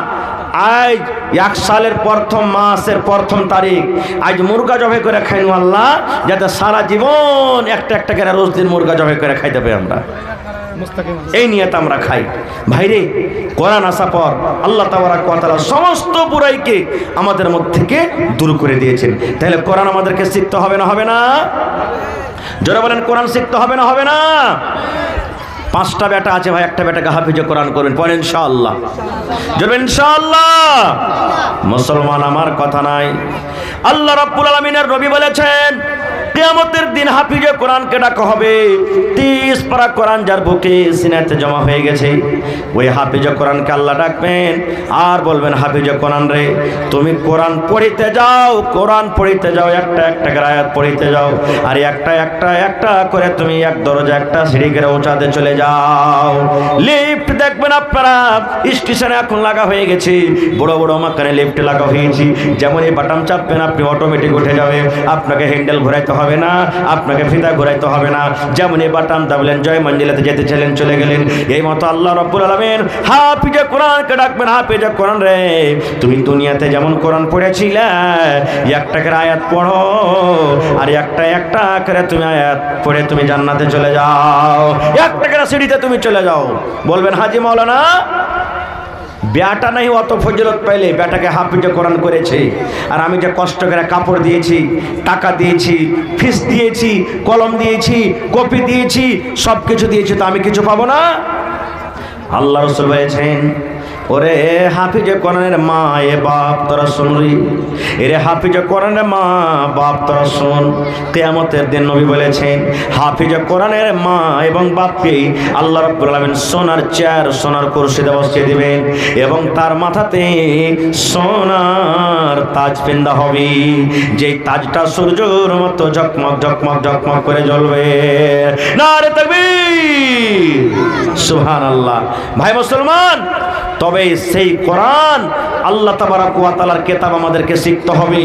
আজ 1 সালের প্রথম মাসের 1ম তারিখ আজ মুরগা জবাই করে খাইনু আল্লাহ, যাতে সারা জীবন একটা একটা করে রোজ দিন মুরগা জবাই করে খাইতে পাই আমরা। এই নিয়ত আমরা খাই। ভাইরে, কোরআন আসা পর আল্লাহ তাবারক ওয়া তাআলা সমস্ত বুরাইকে আমাদের মধ্যে থেকে দূর করে দিয়েছেন। তাহলে কোরআন আমাদেরকে শিখতে হবে না হবে না? যারা বলেন কোরআন শিখতে হবে না হবে না? 5টা বেটা আছে ভাই, একটা বেটাকে হাফিজে কোরআন করবেন, পড়েন ইনশাআল্লাহ। জোরে ইনশাআল্লাহ। মুসলমান আমার কথা নাই, আল্লাহ রাব্বুল আলামিনের নবী বলেছেন কিয়ামতের দিন হাফিজে কোরআনকে ডাকা হবে। 30 পারা কোরআন যার বুকে সিনাতে জমা হয়ে গেছে, ওই হাফিজে কোরআনকে আল্লাহ ডাকবেন আর বলবেন, হাফিজে কোরআন রে, তুমি কোরআন পড়িতে যাও, কোরআন পড়িতে যাও, একটা একটা করে আয়াত পড়িতে যাও, আর একটা একটা একটা করে তুমি এক দরজা একটা সিঁড়ি করে উঁচাতে চলে যাও। লিফট দেখবেন আপনারা স্টেশনে এখন লাগা হয়ে গেছে, বড় বড় মাকানে লিফট লাগা হয়েছে। যেমন এই বাটন চাপবেন আপনি অটোমেটিক উঠে যাবে, আপনাকে হ্যান্ডেল ঘোরাইতে হবে না, আপনাকে ফিতা ঘোরাইতে হবে না। যেমন এই বাটন দাবলেন জয় মঞ্জিলাতে যেতে চাইলেন চলে গেলেন। এই মতো আল্লাহ রাব্বুল আলামিন হাফিজে কোরআনকে ডাকবেন, হাফিজে কোরআন রে, তুমি দুনিয়াতে যেমন কোরআন পড়েছিলে একটা করে আয়াত পড়ো, আর একটা একটা করে তুমি আয়াত পড়ে তুমি জান্নাতে চলে যাও, একটা করে সিঁড়িতে তুমি চলে যাও। বলবেন হাজি মাওলানা বেটা নাই অত ফজিলত পাইলে, বেটাকে হাফিজে কোরআন করেছে, আর আমি যে কষ্ট করে কাপড় দিয়েছি, টাকা দিয়েছি, ফিস দিয়েছি, কলম দিয়েছি, কপি দিয়েছি, সব কিছু দিয়েছি, তো আমি কিছু পাবো না? আল্লাহ রাসূল বলেছেন, ওরে হাফিজে কোরআনের মা এ বাপ তোরা শুনলি, এরে হাফিজে কোরআনের মা বাপ তোরা শুন। কিয়ামতের দিন নবী বলেছেন হাফিজে কোরআনের মা এবং বাপকে আল্লাহ রাব্বুল আলামিন সোনার চেয়ার, সোনার কুরসিতে বসিয়ে দিবেন এবং তার মাথাতে সোনার তাজ পিন্দা হবে, যেই তাজটা সূর্যের মতো ঝকমক ঝকমক ঝকমক করে জ্বলবে। নারে তাকবীর, সুবহানাল্লাহ। ভাই মুসলমান, তবে সেই কোরআন আল্লাহ তাবারক ওয়া তাআলার কিতাব আমাদেরকে শিখতে হবে।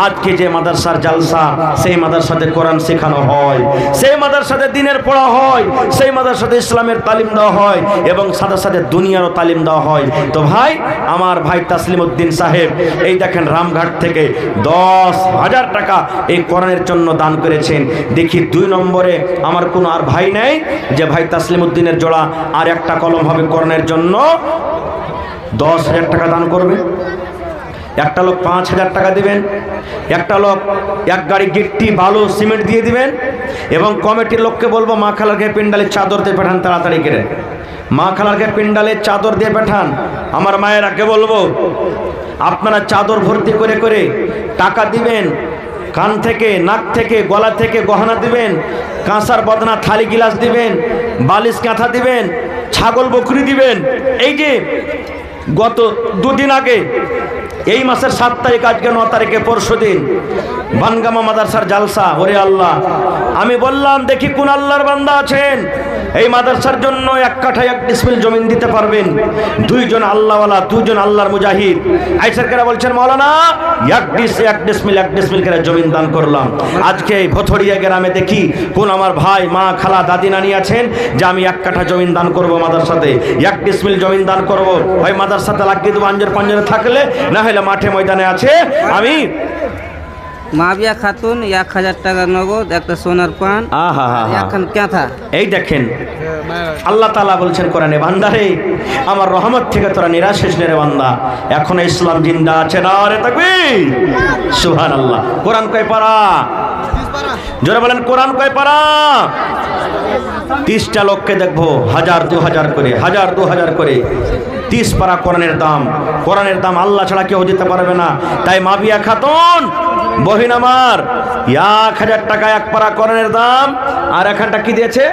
আজকে যে মাদ্রাসার জালসা, সেই মাদ্রাসাতে কোরআন শেখানো হয়, সেই মাদ্রাসাতে দ্বীনের পড়া হয়, সেই মাদ্রাসাতে ইসলামের তালিম দেওয়া হয় এবং সাথে সাথে দুনিয়ারও তালিম দেওয়া হয়। তো ভাই, আমার ভাই তাসলিম উদ্দিন সাহেব এই দেখেন রামঘাট থেকে 10,000 টাকা এই কোরআনের জন্য দান করেছেন। দেখি 2 নম্বরে আমার কোনো আর ভাই নেই যে ভাই তাসলিম উদ্দিনের জোড়া আর একটা কলম হবে কোরআনের জন্য, 10,000 টাকা দান করবে। একটা লোক 5,000 টাকা দিবেন, একটা লোক 1 গাড়ি গিট্টি বালু সিমেন্ট দিয়ে দিবেন, এবং কমিটির লোককে বলবো মা খালারকে পিন্ডালের চাদর দিয়ে পাঠান, তাড়াতাড়ি করে মা খালারকে পিন্ডালের চাদর দিয়ে পাঠান। আমার মায়েরাকে বলবো আপনারা চাদর ভর্তি করে করে টাকা দিবেন, কান থেকে, নাক থেকে, গলা থেকে গহনা দিবেন, কাঁসার বদনা থালি গিলাস দিবেন, বালিশ কাঁথা দিবেন, ছাগল বকরি দিবেন। এই যে গত দুদিন আগে এই মাসের 7 তারিখ, আজকে 9 তারিখে, পরশুদিন বানগামা মাদ্রাসার জালসা। ওরে আল্লাহ, আমি বললাম দেখি কোন আল্লাহর বান্দা আছেন এই মাদ্রাসার জন্য 1 কাঠা 1 ডিসমিল জমিন দিতে পারবেন। 2 জন আল্লাহওয়ালা, 2 জন আল্লাহর মুজাহিদ আইসারকেরা বলছেন মাওলানা 1 ডিসমিল করে জমিন দান করলাম। আজকে এই ভথড়িয়া গ্রামে দেখি কোন আমার ভাই, মা, খালা, দাদি, নানি আছেন যে আমি 1 কাঠা জমিন দান করব মাদ্রাসাতে, 1 ডিসমিল জমিন দান করব। ভাই মাদ্রাসাতে লাগিয়ে দেবো আঞ্জর পাঞ্জরে থাকলে, না হলে মাঠে ময়দানে আছে। আমি মাবিয়া খাতুন 1000 টাকা নগদ, একটা সোনার পান, আহা, এখন ক্যাথা। এই দেখেন আল্লাহ তাআলা বলছেন কোরআনে, বান্দারে আমার রহমত থেকে তোরা নিরাশ হইস না রে বান্দা, এখনো ইসলাম জিন্দা আছে। না রে তাকবীর, সুবহানাল্লাহ। কোরআন কয় পারা? জোরে বলেন, কোরআন কয় পারা? 30টা লোককে দেখবো 1000 2000 করে, 1000 2000 করে 30 পারা কোরআনের দাম। কোরআনের দাম আল্লাহ ছাড়া কেউ দিতে পারবে না। তাই মাবিয়া খাতুন বহিন আমার 1000 টাকা 1 পারা কোরআনের দাম। আর এখানটা কি দিয়েছে?